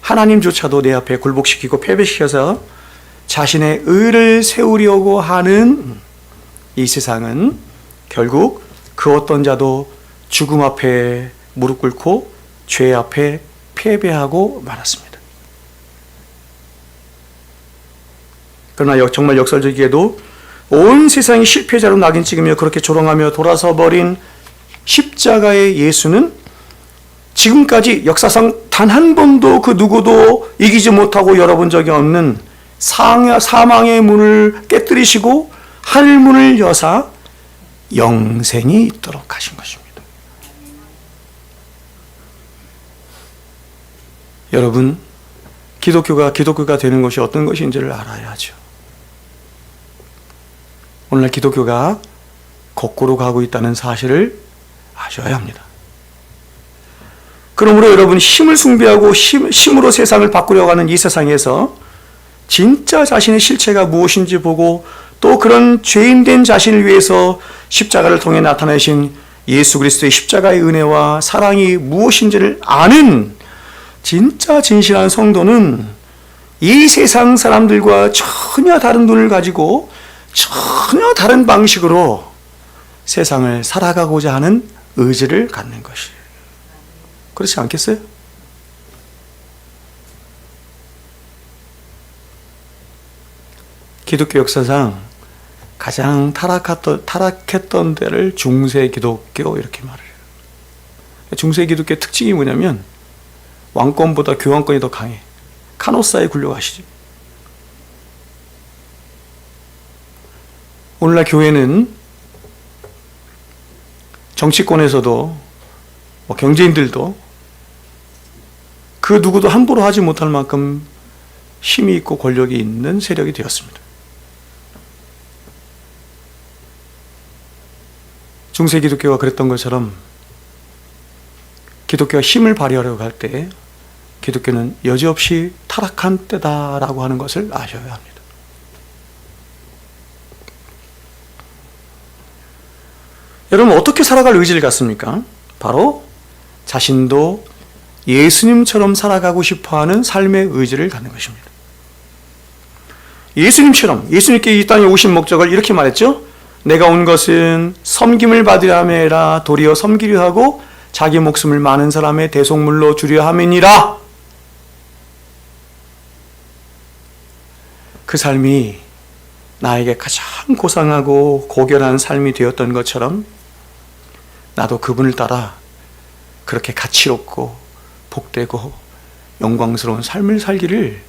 하나님조차도 내 앞에 굴복시키고 패배시켜서 자신의 의를 세우려고 하는 이 세상은 결국 그 어떤 자도 죽음 앞에 무릎 꿇고 죄 앞에 패배하고 말았습니다. 그러나 정말 역설적이게도 온 세상이 실패자로 낙인 찍으며 그렇게 조롱하며 돌아서 버린 십자가의 예수는 지금까지 역사상 단 한 번도 그 누구도 이기지 못하고 열어본 적이 없는 사망의 문을 깨뜨리시고 하늘문을 여사 영생이 있도록 하신 것입니다. 여러분, 기독교가 되는 것이 어떤 것인지를 알아야죠. 오늘날 기독교가 거꾸로 가고 있다는 사실을 아셔야 합니다. 그러므로 여러분, 힘을 숭배하고 힘으로 세상을 바꾸려고 하는 이 세상에서 진짜 자신의 실체가 무엇인지 보고 또 그런 죄인된 자신을 위해서 십자가를 통해 나타내신 예수 그리스도의 십자가의 은혜와 사랑이 무엇인지를 아는 진짜 진실한 성도는 이 세상 사람들과 전혀 다른 눈을 가지고 전혀 다른 방식으로 세상을 살아가고자 하는 의지를 갖는 것이에요. 그렇지 않겠어요? 기독교 역사상 가장 타락했던 데를 중세 기독교 이렇게 말을 해요. 중세 기독교의 특징이 뭐냐면 왕권보다 교황권이 더 강해. 카노사에 굴려가시죠. 오늘날 교회는 정치권에서도 경제인들도 그 누구도 함부로 하지 못할 만큼 힘이 있고 권력이 있는 세력이 되었습니다. 중세 기독교가 그랬던 것처럼 기독교가 힘을 발휘하려고 할 때 기독교는 여지없이 타락한 때다라고 하는 것을 아셔야 합니다. 여러분, 어떻게 살아갈 의지를 갖습니까? 바로 자신도 예수님처럼 살아가고 싶어하는 삶의 의지를 갖는 것입니다. 예수님께 이 땅에 오신 목적을 이렇게 말했죠. 내가 온 것은 섬김을 받으려 함이 아니라 도리어 섬기려 하고 자기 목숨을 많은 사람의 대속물로 주려 함이니라. 그 삶이 나에게 가장 고상하고 고결한 삶이 되었던 것처럼 나도 그분을 따라 그렇게 가치롭고 복되고 영광스러운 삶을 살기를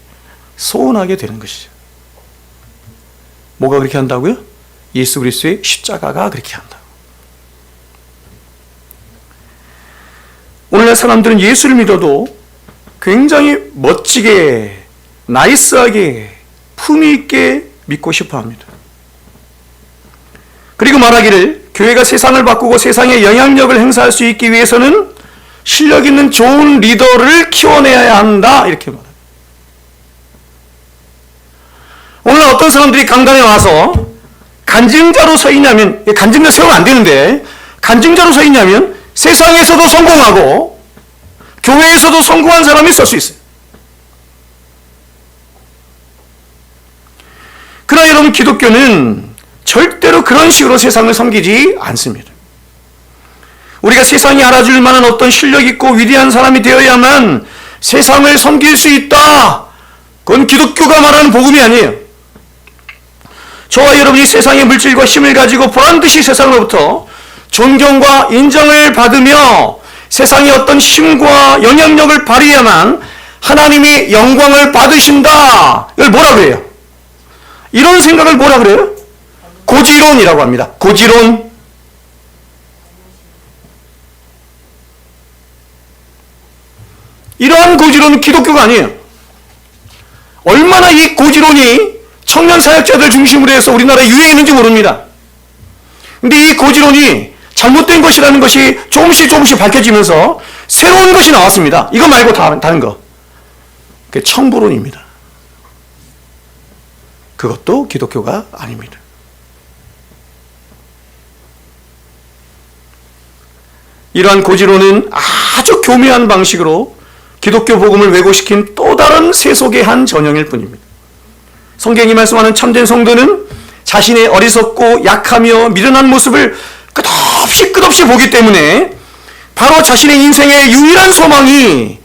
소원하게 되는 것이죠. 뭐가 그렇게 한다고요? 예수 그리스도의 십자가가 그렇게 한다고. 오늘날 사람들은 예수를 믿어도 굉장히 멋지게, 나이스하게, 품위 있게 믿고 싶어 합니다. 그리고 말하기를 교회가 세상을 바꾸고 세상에 영향력을 행사할 수 있기 위해서는 실력 있는 좋은 리더를 키워내야 한다, 이렇게 말합니다. 오늘 어떤 사람들이 강단에 와서 간증자로 서 있냐면, 간증자 세우면 안 되는데, 간증자로 서 있냐면 세상에서도 성공하고 교회에서도 성공한 사람이 설 수 있어요. 그러나 여러분, 기독교는 절대로 그런 식으로 세상을 섬기지 않습니다. 우리가 세상이 알아줄 만한 어떤 실력 있고 위대한 사람이 되어야만 세상을 섬길 수 있다. 그건 기독교가 말하는 복음이 아니에요. 저와 여러분이 세상의 물질과 힘을 가지고 보란듯이 세상으로부터 존경과 인정을 받으며 세상의 어떤 힘과 영향력을 발휘해야만 하나님이 영광을 받으신다. 이걸 뭐라 그래요? 이런 생각을 뭐라 그래요? 고지론이라고 합니다. 고지론. 이러한 고지론은 기독교가 아니에요. 얼마나 이 고지론이 청년 사역자들 중심으로 해서 우리나라에 유행했는지 모릅니다. 근데 이 고지론이 잘못된 것이라는 것이 조금씩 밝혀지면서 새로운 것이 나왔습니다. 이거 말고 다른 거. 그게 청부론입니다. 그것도 기독교가 아닙니다. 이러한 고지론은 아주 교묘한 방식으로 기독교 복음을 왜곡시킨 또 다른 세속의 한 전형일 뿐입니다. 성경이 말씀하는 참된 성도는 자신의 어리석고 약하며 미련한 모습을 끝없이 보기 때문에 바로 자신의 인생의 유일한 소망이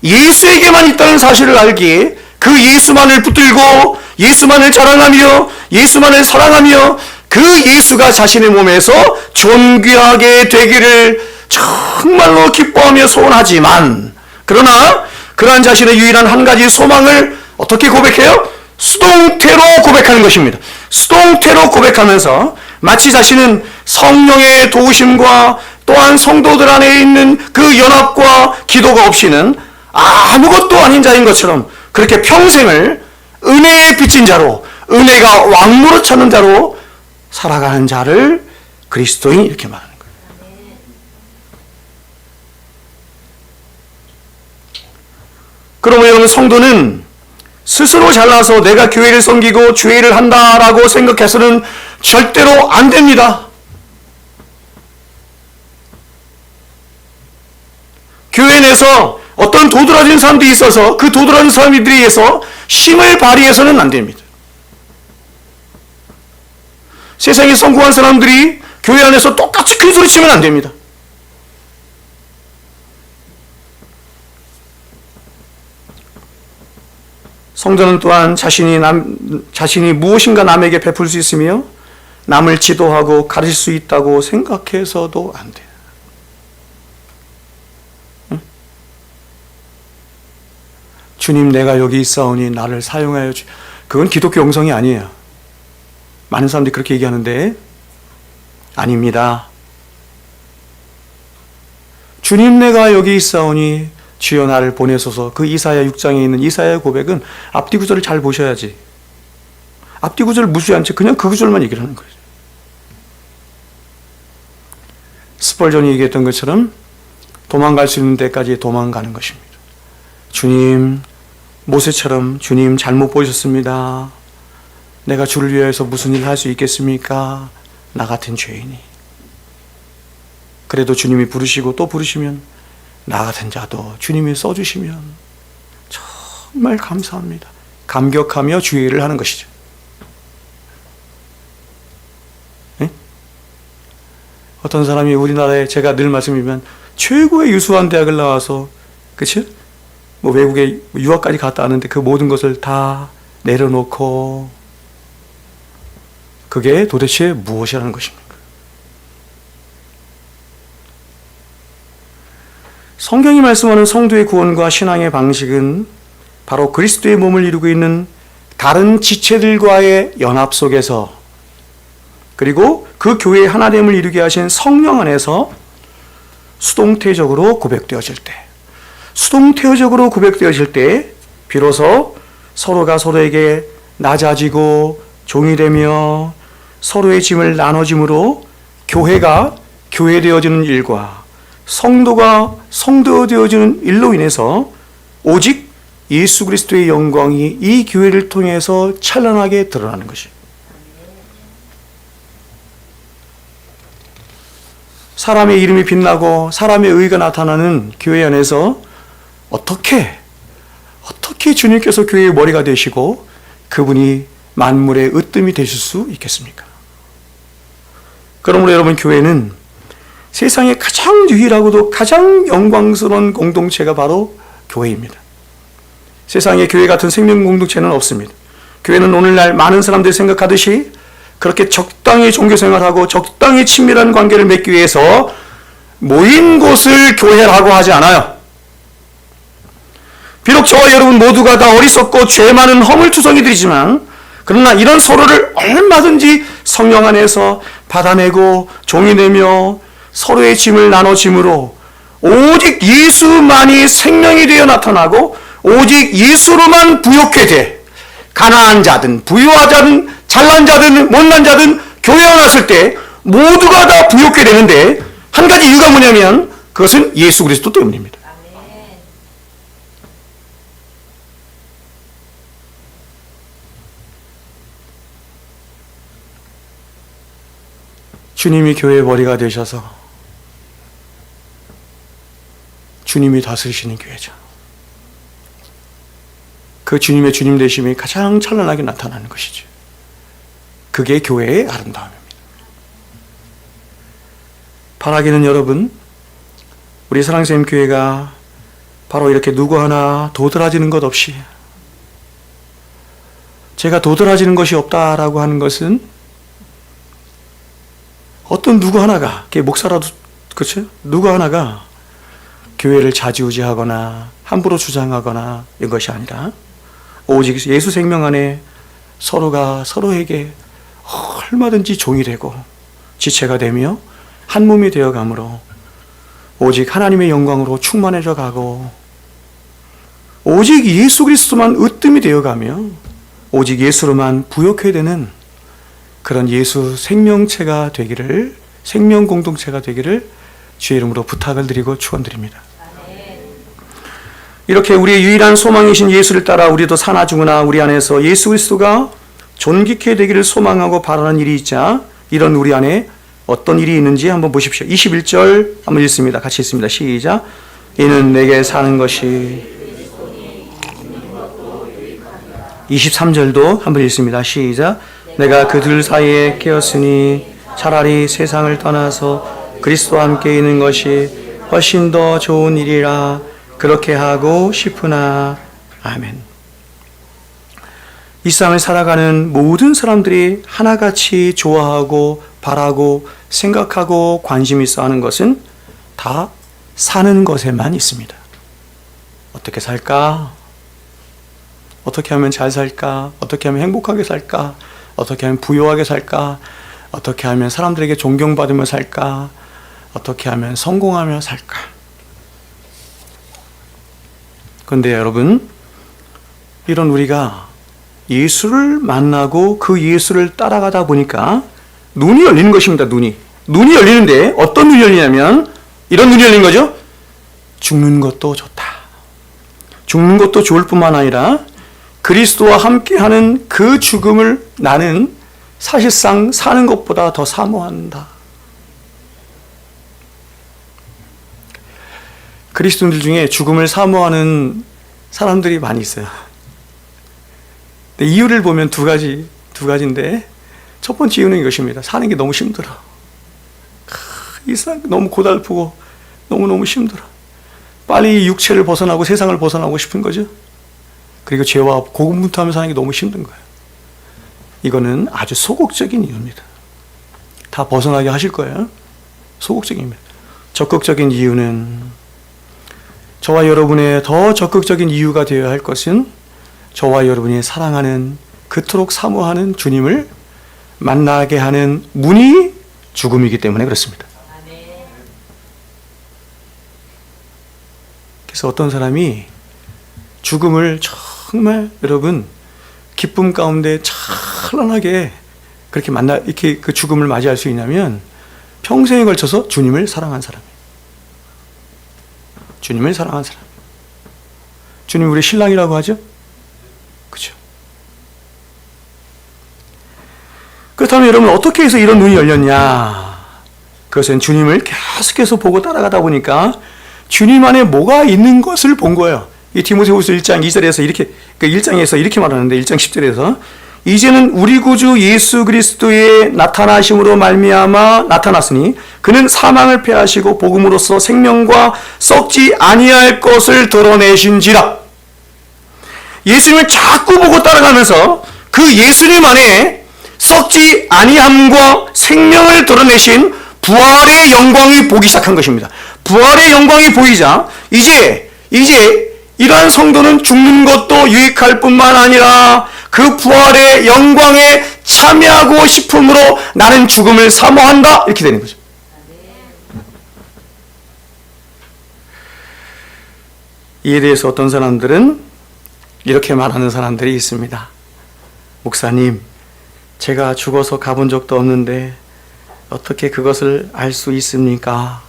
예수에게만 있다는 사실을 알기에 그 예수만을 붙들고 예수만을 자랑하며 예수만을 사랑하며 그 예수가 자신의 몸에서 존귀하게 되기를 정말로 기뻐하며 소원하지만, 그러나 그러한 자신의 유일한 한 가지 소망을 어떻게 고백해요? 수동태로 고백하는 것입니다. 수동태로 고백하면서 마치 자신은 성령의 도우심과 또한 성도들 안에 있는 그 연합과 기도가 없이는 아무것도 아닌 자인 것처럼 그렇게 평생을 은혜에 비친 자로, 은혜가 왕노릇 찾는 자로 살아가는 자를 그리스도인, 이렇게 말하는 거예요. 그러면 여러분, 성도는 스스로 잘나서 내가 교회를 섬기고 주회를 한다라고 생각해서는 절대로 안 됩니다. 교회 내에서 어떤 도드라진 사람들이 있어서 그 도드라진 사람들에 의해서 힘을 발휘해서는 안 됩니다. 세상에 성공한 사람들이 교회 안에서 똑같이 큰 소리 치면 안 됩니다. 성도는 또한 자신이 무엇인가 남에게 베풀 수 있으며 남을 지도하고 가르칠 수 있다고 생각해서도 안 돼요. 응? 주님, 내가 여기 있사오니 나를 사용하여 그건 기독교 영성이 아니에요. 많은 사람들이 그렇게 얘기하는데 아닙니다. 주님, 내가 여기 있사오니 주여 나를 보내소서. 그 이사야 6장에 있는 이사야의 고백은 앞뒤 구절을 잘 보셔야지. 앞뒤 구절을 무시한 채 그냥 그 구절만 얘기를 하는 거예요. 스펄전이 얘기했던 것처럼 도망갈 수 있는 데까지 도망가는 것입니다. 주님, 모세처럼 주님 잘못 보이셨습니다. 내가 주를 위해서 무슨 일을 할 수 있겠습니까? 나 같은 죄인이. 그래도 주님이 부르시고 또 부르시면 나 같은 자도 주님이 써주시면 정말 감사합니다. 감격하며 주의를 하는 것이죠. 네? 어떤 사람이 우리나라에, 제가 늘 말씀드리면 최고의 유수한 대학을 나와서, 그치? 뭐 외국에 유학까지 갔다 왔는데 그 모든 것을 다 내려놓고, 그게 도대체 무엇이라는 것입니까? 성경이 말씀하는 성도의 구원과 신앙의 방식은 바로 그리스도의 몸을 이루고 있는 다른 지체들과의 연합 속에서, 그리고 그 교회의 하나됨을 이루게 하신 성령 안에서 수동태적으로 고백되어질 때, 비로소 서로가 서로에게 낮아지고 종이 되며 서로의 짐을 나눠짐으로 교회가 교회되어지는 일과 성도가 성도되어지는 일로 인해서 오직 예수 그리스도의 영광이 이 교회를 통해서 찬란하게 드러나는 것이. 사람의 이름이 빛나고 사람의 의가 나타나는 교회 안에서 어떻게 주님께서 교회의 머리가 되시고 그분이 만물의 으뜸이 되실 수 있겠습니까? 그러므로 여러분, 교회는 세상에 가장 유일하고도 가장 영광스러운 공동체가 바로 교회입니다. 세상에 교회 같은 생명 공동체는 없습니다. 교회는 오늘날 많은 사람들이 생각하듯이 그렇게 적당히 종교생활하고 적당히 친밀한 관계를 맺기 위해서 모인 곳을 교회라고 하지 않아요. 비록 저와 여러분 모두가 다 어리석고 죄 많은 허물투성이들이지만, 그러나 이런 서로를 얼마든지 성령 안에서 받아내고 종이 되며 서로의 짐을 나눠짐으로 오직 예수만이 생명이 되어 나타나고 오직 예수로만 부욕해 돼. 가난한 자든 부유하자든 잘난 자든 못난 자든 교회에 왔을 때 모두가 다 부욕해 되는데, 한 가지 이유가 뭐냐면 그것은 예수 그리스도 때문입니다. 주님이 교회의 머리가 되셔서 주님이 다스리시는 교회죠. 그 주님의 주님 되심이 가장 찬란하게 나타나는 것이죠. 그게 교회의 아름다움입니다. 바라기는 여러분, 우리 사랑샘 교회가 바로 이렇게 누구 하나 도드라지는 것 없이, 제가 도드라지는 것이 없다라고 하는 것은 어떤 누구 하나가, 목사라도 그렇죠? 누구 하나가 교회를 좌지우지하거나 함부로 주장하거나 이런 것이 아니라 오직 예수 생명 안에 서로가 서로에게 얼마든지 종이 되고 지체가 되며 한 몸이 되어가므로 오직 하나님의 영광으로 충만해져 가고 오직 예수 그리스도만 으뜸이 되어가며 오직 예수로만 부욕해야 되는 그런 예수 생명체가 되기를, 생명 공동체가 되기를 주의 이름으로 부탁을 드리고 축원드립니다. 이렇게 우리의 유일한 소망이신 예수를 따라 우리도 사나 죽으나 우리 안에서 예수 그리스도가 존귀케 되기를 소망하고 바라는 일이 있자, 이런 우리 안에 어떤 일이 있는지 한번 보십시오. 21절 한번 읽습니다. 같이 읽습니다. 시작. 이는 내게 사는 것이. 23절도 한번 읽습니다. 시작. 내가 그들 사이에 깨었으니 차라리 세상을 떠나서 그리스도와 함께 있는 것이 훨씬 더 좋은 일이라 그렇게 하고 싶으나. 아멘. 이 세상을 살아가는 모든 사람들이 하나같이 좋아하고 바라고 생각하고 관심 있어 하는 것은 다 사는 것에만 있습니다. 어떻게 살까? 어떻게 하면 잘 살까? 어떻게 하면 행복하게 살까? 어떻게 하면 부유하게 살까? 어떻게 하면 사람들에게 존경받으며 살까? 어떻게 하면 성공하며 살까? 그런데 여러분, 이런 우리가 예수를 만나고 그 예수를 따라가다 보니까 눈이 열리는 것입니다. 눈이 열리는데 어떤 눈이 열리냐면 이런 눈이 열린 거죠. 죽는 것도 좋다. 죽는 것도 좋을 뿐만 아니라 그리스도와 함께하는 그 죽음을 나는 사실상 사는 것보다 더 사모한다. 그리스도인들 중에 죽음을 사모하는 사람들이 많이 있어요. 이유를 보면 두 가지인데, 첫 번째 이유는 이것입니다. 사는 게 너무 힘들어. 이 세상 너무 고달프고 너무너무 힘들어. 빨리 육체를 벗어나고 세상을 벗어나고 싶은 거죠. 그리고 죄와 고군분투하며 사는 게 너무 힘든 거예요. 이거는 아주 소극적인 이유입니다. 다 벗어나게 하실 거예요. 소극적입니다. 적극적인 이유는, 저와 여러분의 더 적극적인 이유가 되어야 할 것은 저와 여러분이 사랑하는, 그토록 사모하는 주님을 만나게 하는 문이 죽음이기 때문에 그렇습니다. 그래서 어떤 사람이 죽음을 정말 여러분 기쁨 가운데 찬란하게 그렇게 이렇게 그 죽음을 맞이할 수 있냐면 평생에 걸쳐서 주님을 사랑한 사람이에요. 주님을 사랑한 사람. 주님 우리 신랑이라고 하죠? 그렇죠? 그렇다면 여러분 어떻게 해서 이런 눈이 열렸냐? 그것은 주님을 계속해서 보고 따라가다 보니까 주님 안에 뭐가 있는 것을 본 거예요. 이 디모데후서 1장 2절에서 이렇게, 그 1장에서 이렇게 말하는데 1장 10절에서 이제는 우리 구주 예수 그리스도의 나타나심으로 말미암아 나타났으니 그는 사망을 패하시고 복음으로써 생명과 썩지 아니할 것을 드러내신지라. 예수님을 자꾸 보고 따라가면서 그 예수님 안에 썩지 아니함과 생명을 드러내신 부활의 영광이 보기 시작한 것입니다. 부활의 영광이 보이자 이제 이러한 성도는 죽는 것도 유익할 뿐만 아니라 그 부활의 영광에 참여하고 싶음으로 나는 죽음을 사모한다, 이렇게 되는 거죠. 이에 대해서 어떤 사람들은 이렇게 말하는 사람들이 있습니다. 목사님, 제가 죽어서 가본 적도 없는데 어떻게 그것을 알 수 있습니까?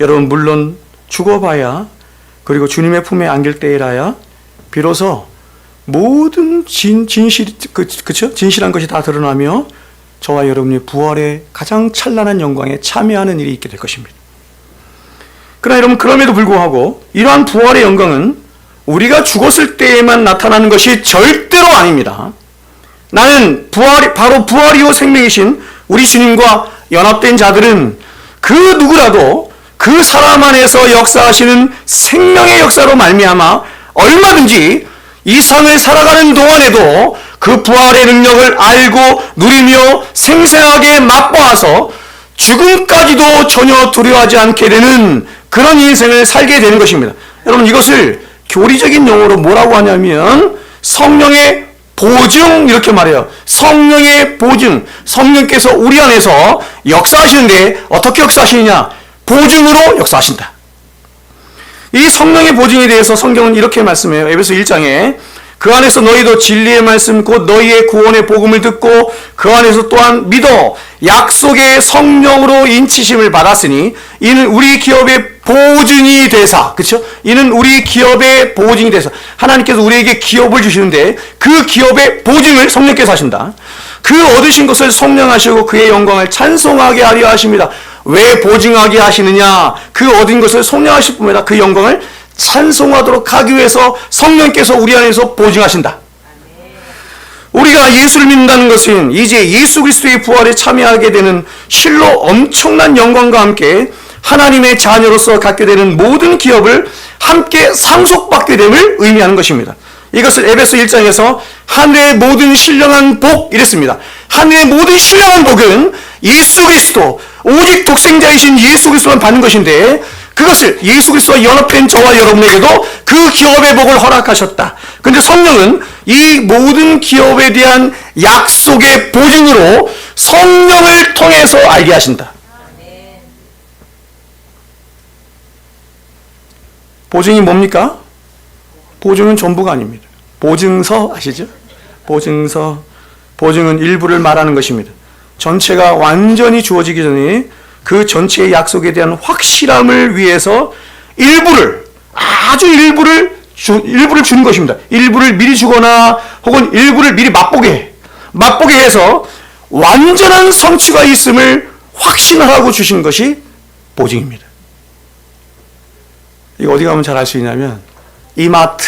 여러분, 물론 죽어봐야, 그리고 주님의 품에 안길 때에라야 비로소 모든 진실한 것이 다 드러나며 저와 여러분이 부활의 가장 찬란한 영광에 참여하는 일이 있게 될 것입니다. 그러나 여러분, 그럼에도 불구하고 이러한 부활의 영광은 우리가 죽었을 때에만 나타나는 것이 절대로 아닙니다. 나는 바로 부활이요 생명이신 우리 주님과 연합된 자들은 그 누구라도 그 사람 안에서 역사하시는 생명의 역사로 말미암아 얼마든지 이 삶을 살아가는 동안에도 그 부활의 능력을 알고 누리며 생생하게 맛보아서 죽음까지도 전혀 두려워하지 않게 되는 그런 인생을 살게 되는 것입니다. 여러분, 이것을 교리적인 용어로 뭐라고 하냐면 성령의 보증, 이렇게 말해요. 성령의 보증. 성령께서 우리 안에서 역사하시는데 어떻게 역사하시느냐? 보증으로 역사하신다. 이 성령의 보증에 대해서 성경은 이렇게 말씀해요. 에베소 1장에 그 안에서 너희도 진리의 말씀 곧 너희의 구원의 복음을 듣고 그 안에서 또한 믿어 약속의 성령으로 인치심을 받았으니 이는 우리 기업의 보증이 되사, 그렇죠? 이는 우리 기업의 보증이 되사, 하나님께서 우리에게 기업을 주시는데 그 기업의 보증을 성령께서 하신다. 그 얻으신 것을 성령하시고 그의 영광을 찬송하게 하려 하십니다. 왜 보증하게 하시느냐? 그 얻은 것을 성령하실 뿐만 아니라 그 영광을 찬송하도록 하기 위해서 성령께서 우리 안에서 보증하신다. 우리가 예수를 믿는다는 것은 이제 예수 그리스도의 부활에 참여하게 되는 실로 엄청난 영광과 함께 하나님의 자녀로서 갖게 되는 모든 기업을 함께 상속받게 됨을 의미하는 것입니다. 이것을 에베소 1장에서 하늘의 모든 신령한 복, 이랬습니다. 하늘의 모든 신령한 복은 예수 그리스도, 오직 독생자이신 예수 그리스도만 받는 것인데 그것을 예수 그리스도와 연합된 저와 여러분에게도 그 기업의 복을 허락하셨다. 그런데 성령은 이 모든 기업에 대한 약속의 보증으로 성령을 통해서 알게 하신다. 보증이 뭡니까? 보증은 전부가 아닙니다. 보증서 아시죠? 보증서. 보증은 일부를 말하는 것입니다. 전체가 완전히 주어지기 전에 그 전체의 약속에 대한 확실함을 위해서 아주 일부를 주는 것입니다. 일부를 미리 주거나 혹은 일부를 미리 맛보게 해서 완전한 성취가 있음을 확신하라고 주신 것이 보증입니다. 이거 어디 가면 잘 알 수 있냐면 이마트,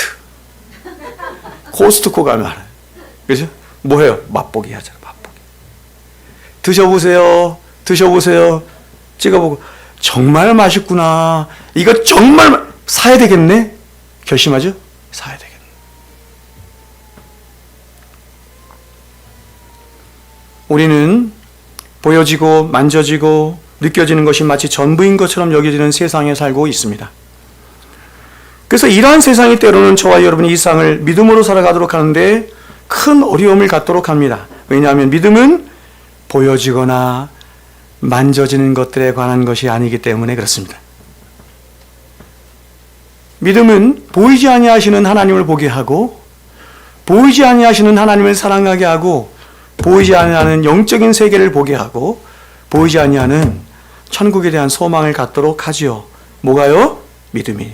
코스트코 가면 알아요. 그죠? 뭐해요? 맛보기 하잖아요. 맛보기. 드셔보세요. 찍어보고. 정말 맛있구나. 이거 정말 사야 되겠네. 결심하죠? 사야 되겠네. 우리는 보여지고 만져지고 느껴지는 것이 마치 전부인 것처럼 여겨지는 세상에 살고 있습니다. 그래서 이러한 세상이 때로는 저와 여러분이 이 세상을 믿음으로 살아가도록 하는데 큰 어려움을 갖도록 합니다. 왜냐하면 믿음은 보여지거나 만져지는 것들에 관한 것이 아니기 때문에 그렇습니다. 믿음은 보이지 아니하시는 하나님을 보게 하고, 보이지 아니하시는 하나님을 사랑하게 하고, 보이지 아니하는 영적인 세계를 보게 하고, 보이지 아니하는 천국에 대한 소망을 갖도록 하지요. 뭐가요? 믿음이.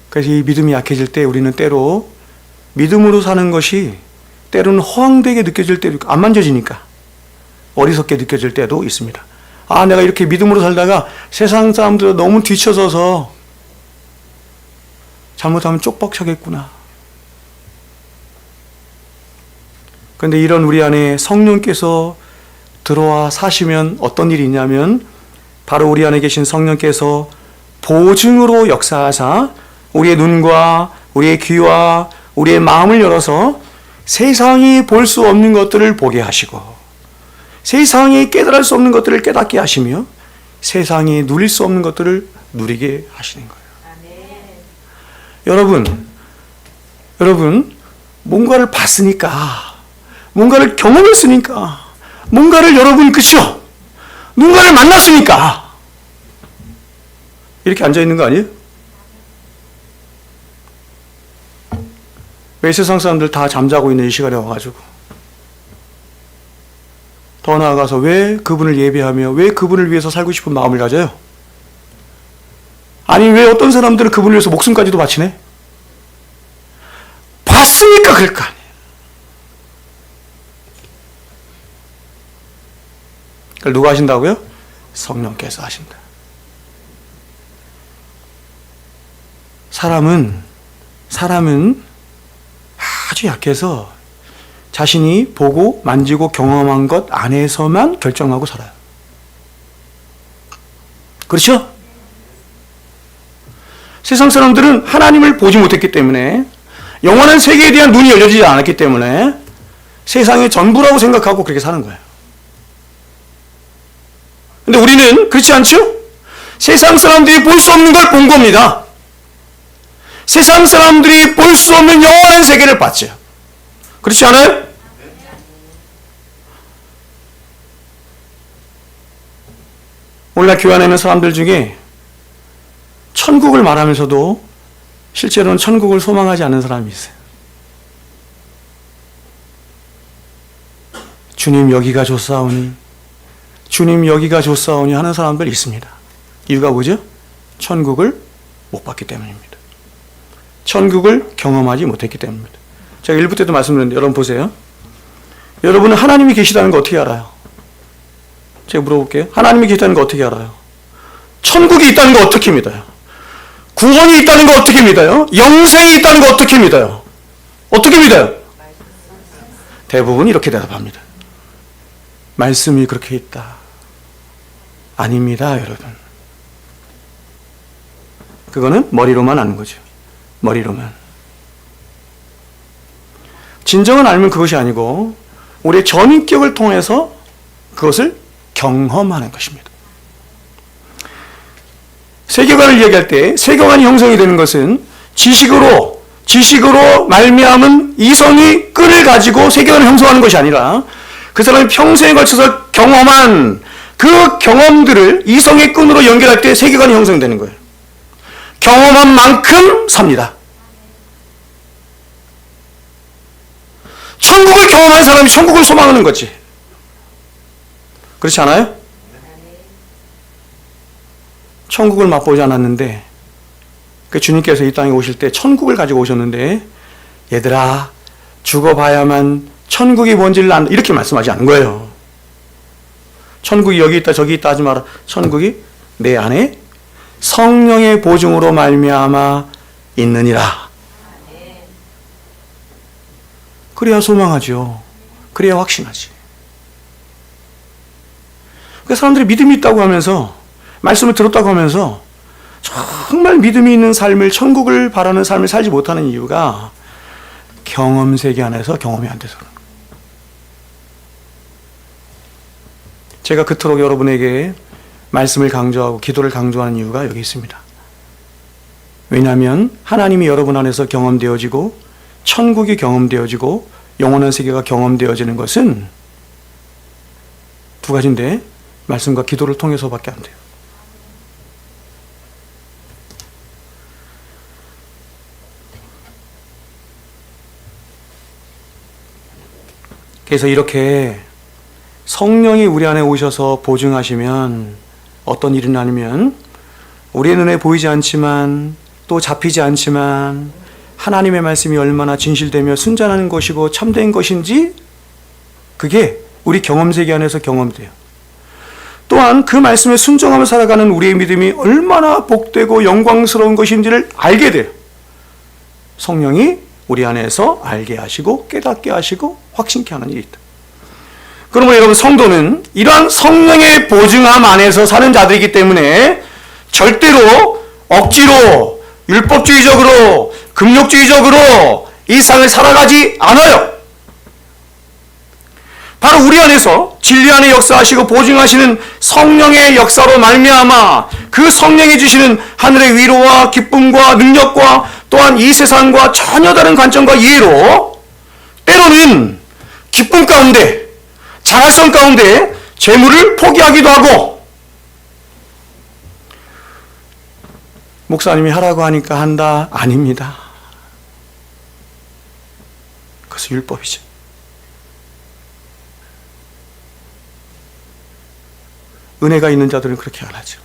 그래서 이 믿음이 약해질 때 우리는 때로 믿음으로 사는 것이 때로는 허황되게 느껴질 때도 있고, 안 만져지니까 어리석게 느껴질 때도 있습니다. 아, 내가 이렇게 믿음으로 살다가 세상 사람들 너무 뒤쳐져서 잘못하면 쪽박차겠구나. 그런데 이런 우리 안에 성령께서 들어와 사시면 어떤 일이 있냐면, 바로 우리 안에 계신 성령께서 보증으로 역사하사 우리의 눈과 우리의 귀와 우리의 마음을 열어서 세상이 볼 수 없는 것들을 보게 하시고, 세상이 깨달을 수 없는 것들을 깨닫게 하시며, 세상이 누릴 수 없는 것들을 누리게 하시는 거예요. 여러분, 뭔가를 봤으니까, 뭔가를 경험했으니까, 뭔가를 여러분, 그쵸? 누군가를 만났으니까 이렇게 앉아있는 거 아니에요? 왜 세상 사람들 다 잠자고 있는 이 시간에 와가지고, 더 나아가서 왜 그분을 예배하며 왜 그분을 위해서 살고 싶은 마음을 가져요? 아니, 왜 어떤 사람들은 그분을 위해서 목숨까지도 바치네? 봤으니까 그럴 거 아니에요. 그걸 누가 하신다고요? 성령께서 하신다. 사람은 아주 약해서 자신이 보고 만지고 경험한 것 안에서만 결정하고 살아요. 그렇죠? 세상 사람들은 하나님을 보지 못했기 때문에, 영원한 세계에 대한 눈이 열려지지 않았기 때문에 세상의 전부라고 생각하고 그렇게 사는 거예요. 근데 우리는 그렇지 않죠? 세상 사람들이 볼 수 없는 걸 본 겁니다. 세상 사람들이 볼 수 없는 영원한 세계를 봤죠. 그렇지 않아요? 오늘날 교회 안에 있는 사람들 중에 천국을 말하면서도 실제로는 천국을 소망하지 않는 사람이 있어요. 주님 여기가 좋사오니, 주님 여기가 좋사오니 하는 사람들이 있습니다. 이유가 뭐죠? 천국을 못 봤기 때문입니다. 천국을 경험하지 못했기 때문입니다. 제가 1부 때도 말씀드렸는데, 여러분 보세요. 여러분은 하나님이 계시다는 거 어떻게 알아요? 제가 물어볼게요. 하나님이 계시다는 거 어떻게 알아요? 천국이 있다는 거 어떻게 믿어요? 구원이 있다는 거 어떻게 믿어요? 영생이 있다는 거 어떻게 믿어요? 어떻게 믿어요? 대부분 이렇게 대답합니다. 말씀이 그렇게 있다. 아닙니다, 여러분. 그거는 머리로만 아는 거죠. 머리로만. 진정은 알면 그것이 아니고 우리의 전인격을 통해서 그것을 경험하는 것입니다. 세계관을 얘기할 때 세계관이 형성이 되는 것은 지식으로 말미암은 이성이 끈을 가지고 세계관을 형성하는 것이 아니라, 그 사람이 평생에 걸쳐서 경험한 그 경험들을 이성의 끈으로 연결할 때 세계관이 형성되는 거예요. 경험한 만큼 삽니다. 천국을 경험한 사람이 천국을 소망하는 거지. 그렇지 않아요? 천국을 맛보지 않았는데, 그 주님께서 이 땅에 오실 때 천국을 가지고 오셨는데, 얘들아, 죽어봐야만 천국이 뭔지를 안다, 이렇게 말씀하지 않은 거예요. 천국이 여기 있다 저기 있다 하지 마라. 천국이 내 안에 성령의 보증으로 말미암아 있느니라. 그래야 소망하죠. 그래야 확신하지. 그 사람들이 믿음이 있다고 하면서, 말씀을 들었다고 하면서 정말 믿음이 있는 삶을, 천국을 바라는 삶을 살지 못하는 이유가 경험 세계 안에서 경험이 안 돼서. 제가 그토록 여러분에게 말씀을 강조하고 기도를 강조하는 이유가 여기 있습니다. 왜냐하면 하나님이 여러분 안에서 경험되어지고 천국이 경험되어지고 영원한 세계가 경험되어지는 것은 두 가지인데 말씀과 기도를 통해서밖에 안 돼요. 그래서 이렇게 성령이 우리 안에 오셔서 보증하시면 어떤 일이 나냐면, 우리의 눈에 보이지 않지만 또 잡히지 않지만 하나님의 말씀이 얼마나 진실되며 순전한 것이고 참된 것인지 그게 우리 경험 세계 안에서 경험돼요. 또한 그 말씀에 순종하며 살아가는 우리의 믿음이 얼마나 복되고 영광스러운 것인지를 알게 돼요. 성령이 우리 안에서 알게 하시고 깨닫게 하시고 확신케 하는 일이 있다. 그러면 여러분, 성도는 이러한 성령의 보증함 안에서 사는 자들이기 때문에 절대로 억지로 율법주의적으로 금욕주의적으로 이 삶을 살아가지 않아요. 바로 우리 안에서 진리 안에 역사하시고 보증하시는 성령의 역사로 말미암아 그 성령이 주시는 하늘의 위로와 기쁨과 능력과 또한 이 세상과 전혀 다른 관점과 이해로 때로는 기쁨 가운데, 자활성 가운데 재물을 포기하기도 하고, 목사님이 하라고 하니까 한다? 아닙니다. 그것은 율법이죠. 은혜가 있는 자들은 그렇게 안 하죠.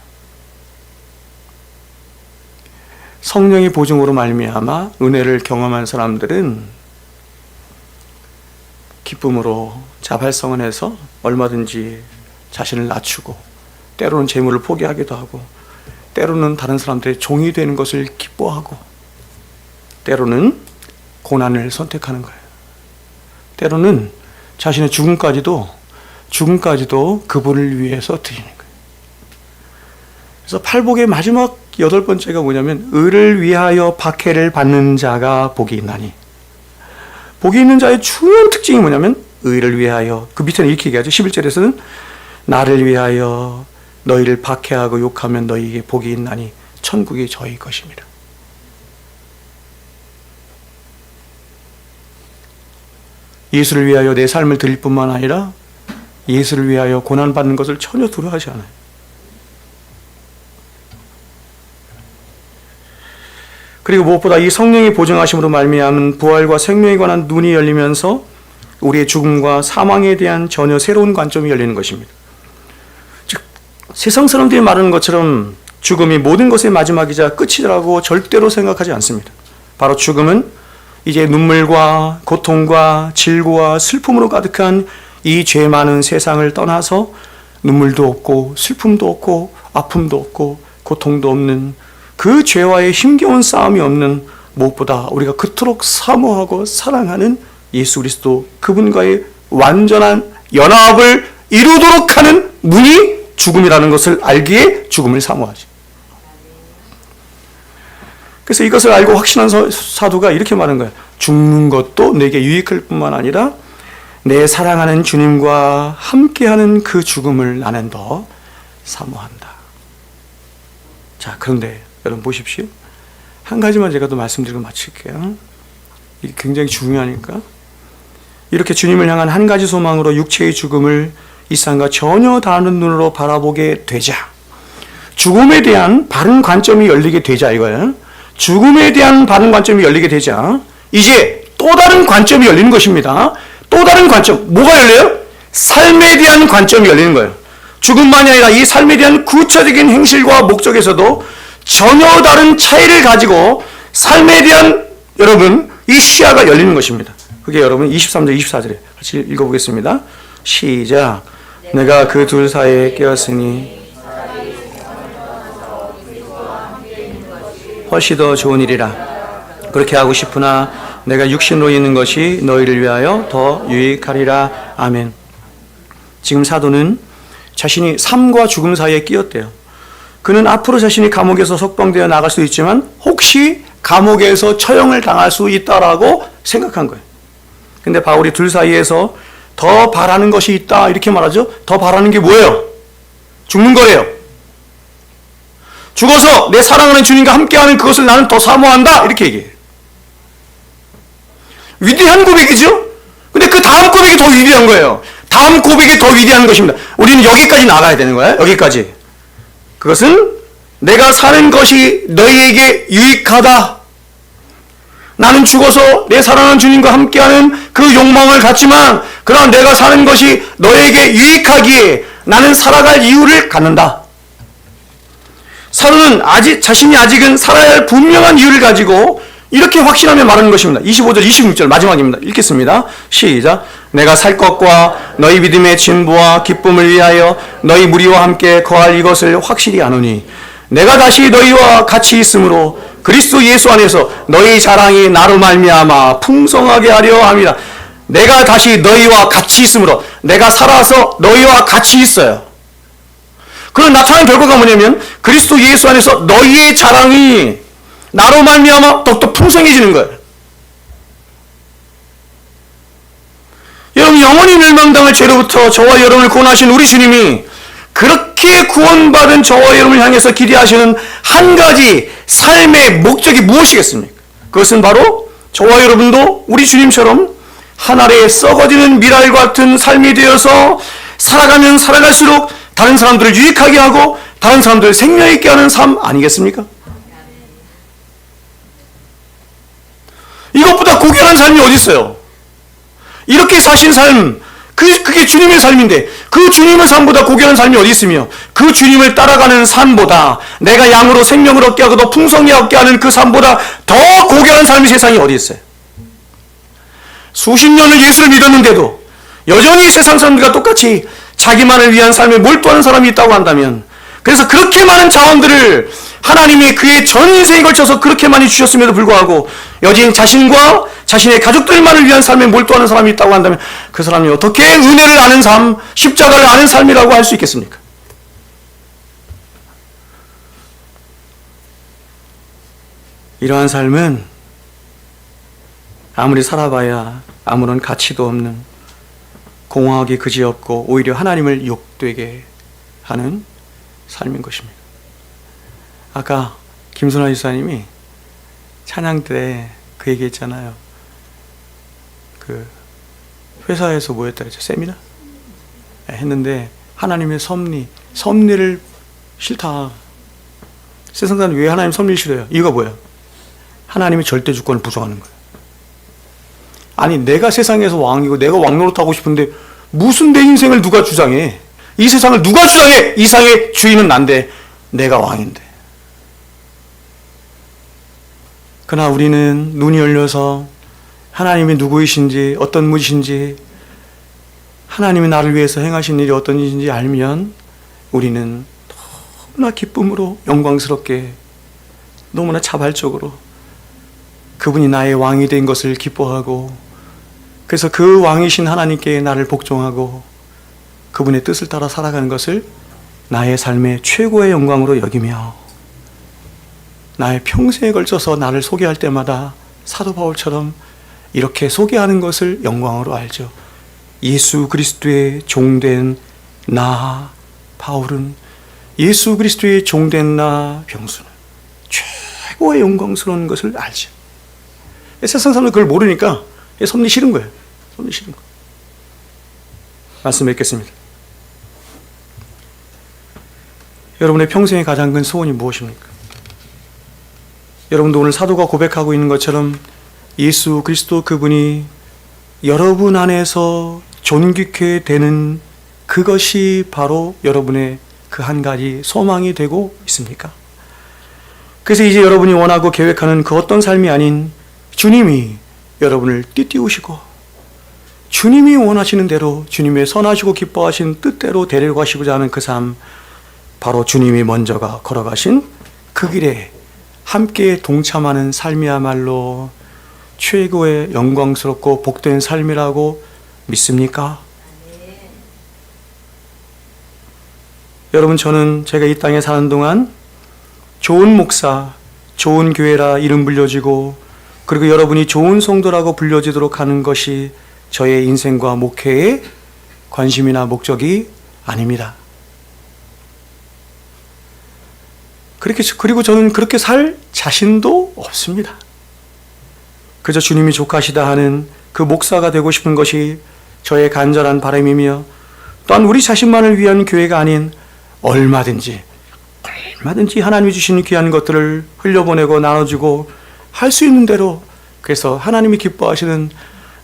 성령의 보증으로 말미암아 은혜를 경험한 사람들은 기쁨으로 자발성을 해서 얼마든지 자신을 낮추고, 때로는 재물을 포기하기도 하고, 때로는 다른 사람들의 종이 되는 것을 기뻐하고, 때로는 고난을 선택하는 거예요. 때로는 자신의 죽음까지도 그분을 위해서 드리는 거예요. 그래서 팔복의 마지막 8번째가 뭐냐면, 의를 위하여 박해를 받는 자가 복이 있나니. 복이 있는 자의 중요한 특징이 뭐냐면, 의를 위하여, 그 밑에는 이렇게 얘기하죠. 11절에서는 나를 위하여 너희를 박해하고 욕하면 너희에게 복이 있나니 천국이 저희 것입니다. 예수를 위하여 내 삶을 드릴 뿐만 아니라 예수를 위하여 고난받는 것을 전혀 두려워하지 않아요. 그리고 무엇보다 이 성령이 보증하심으로 말미암은 부활과 생명에 관한 눈이 열리면서 우리의 죽음과 사망에 대한 전혀 새로운 관점이 열리는 것입니다. 즉, 세상 사람들이 말하는 것처럼 죽음이 모든 것의 마지막이자 끝이라고 절대로 생각하지 않습니다. 바로 죽음은 이제 눈물과 고통과 질고와 슬픔으로 가득한 이 죄 많은 세상을 떠나서 눈물도 없고 슬픔도 없고 아픔도 없고 고통도 없는, 그 죄와의 힘겨운 싸움이 없는, 무엇보다 우리가 그토록 사모하고 사랑하는 예수 그리스도, 그분과의 완전한 연합을 이루도록 하는 문이 죽음이라는 것을 알기에 죽음을 사모하지. 그래서 이것을 알고 확신한 사도가 이렇게 말한 거예요. 죽는 것도 내게 유익할 뿐만 아니라 내 사랑하는 주님과 함께하는 그 죽음을 나는 더 사모한다. 자, 그런데 여러분 보십시오. 한 가지만 제가 더 말씀드리고 마칠게요. 이게 굉장히 중요하니까. 이렇게 주님을 향한 한 가지 소망으로 육체의 죽음을 이 세상과 전혀 다른 눈으로 바라보게 되자, 죽음에 대한 바른 관점이 열리게 되자 이거예요. 죽음에 대한 바른 관점이 열리게 되자 이제 또 다른 관점이 열리는 것입니다. 또 다른 관점, 뭐가 열려요? 삶에 대한 관점이 열리는 거예요. 죽음만이 아니라 이 삶에 대한 구체적인 행실과 목적에서도 전혀 다른 차이를 가지고 삶에 대한 여러분 이 시야가 열리는 것입니다. 그게 여러분 23절 24절에 같이 읽어보겠습니다. 시작. 내가 그 둘 사이에 끼었으니 훨씬 더 좋은 일이라. 그렇게 하고 싶으나 내가 육신으로 있는 것이 너희를 위하여 더 유익하리라. 아멘. 지금 사도는 자신이 삶과 죽음 사이에 끼었대요. 그는 앞으로 자신이 감옥에서 석방되어 나갈 수 있지만 혹시 감옥에서 처형을 당할 수 있다라고 생각한 거예요. 근데 바울이 둘 사이에서 더 바라는 것이 있다 이렇게 말하죠. 더 바라는 게 뭐예요? 죽는 거래요. 죽어서 내 사랑하는 주님과 함께하는 그것을 나는 더 사모한다 이렇게 얘기해요. 위대한 고백이죠? 근데 그 다음 고백이 더 위대한 거예요. 다음 고백이 더 위대한 것입니다. 우리는 여기까지 나가야 되는 거예요. 여기까지. 그것은 내가 사는 것이 너희에게 유익하다. 나는 죽어서 내 사랑하는 주님과 함께하는 그 욕망을 갖지만 그러나 내가 사는 것이 너에게 유익하기에 나는 살아갈 이유를 갖는다. 사도는 자신이 아직은 살아야 할 분명한 이유를 가지고 이렇게 확신하며 말하는 것입니다. 25절, 26절 마지막입니다. 읽겠습니다. 시작. 내가 살 것과 너희 믿음의 진보와 기쁨을 위하여 너희 무리와 함께 거할 이것을 확실히 아노니 내가 다시 너희와 같이 있으므로 그리스도 예수 안에서 너희 자랑이 나로 말미암아 풍성하게 하려 함이라. 내가 다시 너희와 같이 있으므로 내가 살아서 너희와 같이 있어요. 그런 나타난 결과가 뭐냐면 그리스도 예수 안에서 너희의 자랑이 나로 말미암아 더욱더 풍성해지는 거예요. 여러분 영원히 멸망당할 죄로부터 저와 여러분을 구원하신 우리 주님이 그렇게 구원받은 저와 여러분을 향해서 기대하시는 한 가지 삶의 목적이 무엇이겠습니까? 그것은 바로 저와 여러분도 우리 주님처럼 하늘에 썩어지는 미랄과 같은 삶이 되어서 살아가면 살아갈수록 다른 사람들을 유익하게 하고 다른 사람들을 생명 있게 하는 삶 아니겠습니까? 이것보다 고귀한 삶이 어디 있어요? 이렇게 사신 삶, 그게 주님의 삶인데 그 주님의 삶보다 고귀한 삶이 어디 있으며 그 주님을 따라가는 삶보다 내가 양으로 생명을 얻게 하고 더 풍성히 얻게 하는 그 삶보다 더 고귀한 삶이 세상에 어디 있어요? 수십 년을 예수를 믿었는데도 여전히 세상 사람들과 똑같이 자기만을 위한 삶에 몰두하는 사람이 있다고 한다면 그래서 그렇게 많은 자원들을 하나님이 그의 전 인생에 걸쳐서 그렇게 많이 주셨음에도 불구하고 여전히 자신과 자신의 가족들만을 위한 삶에 몰두하는 사람이 있다고 한다면 그 사람이 어떻게 은혜를 아는 삶, 십자가를 아는 삶이라고 할 수 있겠습니까? 이러한 삶은 아무리 살아봐야 아무런 가치도 없는 공허하기 그지없고 오히려 하나님을 욕되게 하는 삶인 것입니다. 아까 김선아 집사님이 찬양 때 그 얘기했잖아요. 그 회사에서 뭐였다 그랬죠? 세미나? 했는데 하나님의 섭리를 싫다. 세상 사람은 왜 하나님 섭리를 싫어요? 이유가 뭐예요? 하나님의 절대 주권을 부정하는 거예요. 아니 내가 세상에서 왕이고 내가 왕 노릇하고 싶은데 무슨 내 인생을 누가 주장해? 이 세상을 누가 주장해? 이 세상의 주인은 난데 내가 왕인데. 그러나 우리는 눈이 열려서 하나님이 누구이신지 어떤 분이신지 하나님이 나를 위해서 행하신 일이 어떤 일인지 알면 우리는 너무나 기쁨으로 영광스럽게 너무나 자발적으로 그분이 나의 왕이 된 것을 기뻐하고 그래서 그 왕이신 하나님께 나를 복종하고 그분의 뜻을 따라 살아가는 것을 나의 삶의 최고의 영광으로 여기며 나의 평생에 걸쳐서 나를 소개할 때마다 사도 바울처럼 이렇게 소개하는 것을 영광으로 알죠. 예수 그리스도의 종된 나 바울은 예수 그리스도의 종된 나 병수는 최고의 영광스러운 것을 알죠. 세상 사람들 그걸 모르니까 섭리 싫은 거예요. 섭리 싫은 거. 말씀 맺겠습니다. 여러분의 평생의 가장 큰 소원이 무엇입니까? 여러분도 오늘 사도가 고백하고 있는 것처럼 예수 그리스도 그분이 여러분 안에서 존귀케 되는 그것이 바로 여러분의 그 한 가지 소망이 되고 있습니까? 그래서 이제 여러분이 원하고 계획하는 그 어떤 삶이 아닌 주님이 여러분을 띠띠우시고 주님이 원하시는 대로 주님의 선하시고 기뻐하신 뜻대로 데려가시고자 하는 그 삶, 바로 주님이 먼저가 걸어가신 그 길에 함께 동참하는 삶이야말로 최고의 영광스럽고 복된 삶이라고 믿습니까? 여러분, 저는 제가 이 땅에 사는 동안 좋은 목사, 좋은 교회라 이름 불려지고, 그리고 여러분이 좋은 성도라고 불려지도록 하는 것이 저의 인생과 목회의 관심이나 목적이 아닙니다. 그리고 저는 그렇게 살 자신도 없습니다. 그저 주님이 족하시다 하는 그 목사가 되고 싶은 것이 저의 간절한 바람이며, 또한 우리 자신만을 위한 교회가 아닌 얼마든지 하나님이 주신 귀한 것들을 흘려보내고 나눠주고 할 수 있는 대로, 그래서 하나님이 기뻐하시는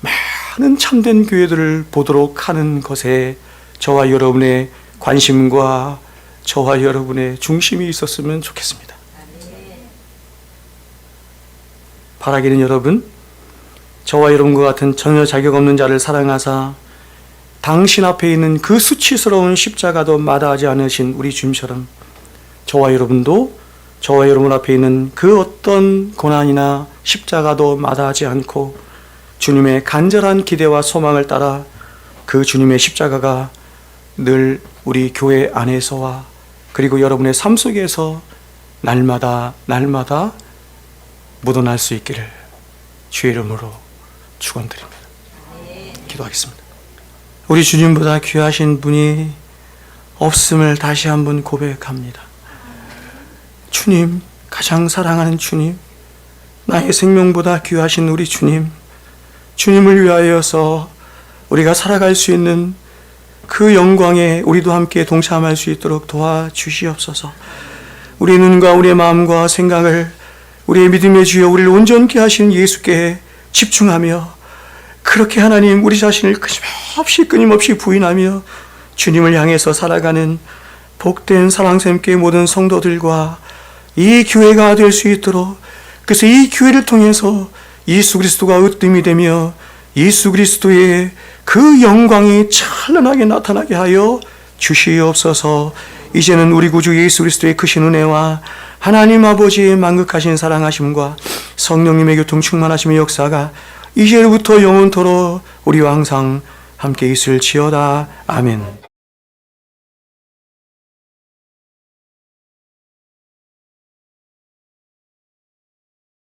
많은 참된 교회들을 보도록 하는 것에 저와 여러분의 관심과 저와 여러분의 중심이 있었으면 좋겠습니다. 바라기는 여러분, 저와 여러분과 같은 전혀 자격 없는 자를 사랑하사 당신 앞에 있는 그 수치스러운 십자가도 마다하지 않으신 우리 주님처럼, 저와 여러분도 저와 여러분 앞에 있는 그 어떤 고난이나 십자가도 마다하지 않고 주님의 간절한 기대와 소망을 따라 그 주님의 십자가가 늘 우리 교회 안에서와 그리고 여러분의 삶 속에서 날마다 묻어날 수 있기를 주의 이름으로 축원드립니다. 기도하겠습니다. 우리 주님보다 귀하신 분이 없음을 다시 한번 고백합니다. 주님, 가장 사랑하는 주님, 나의 생명보다 귀하신 우리 주님, 주님을 위하여서 우리가 살아갈 수 있는 그 영광에 우리도 함께 동참할 수 있도록 도와주시옵소서. 우리의 눈과 우리의 마음과 생각을 우리의 믿음의 주여 우리를 온전케 하신 예수께 집중하며, 그렇게 하나님 우리 자신을 끊임없이 부인하며 주님을 향해서 살아가는 복된 사랑샘교회 모든 성도들과 이 교회가 될 수 있도록, 그래서 이 교회를 통해서 예수 그리스도가 으뜸이 되며 예수 그리스도의 그 영광이 찬란하게 나타나게 하여 주시옵소서. 이제는 우리 구주 예수 그리스도의 크신 은혜와 하나님 아버지의 만극하신 사랑하심과 성령님의 교통 충만하심의 역사가 이제부터 영원토록 우리와 항상 함께 있을지어다. 아멘.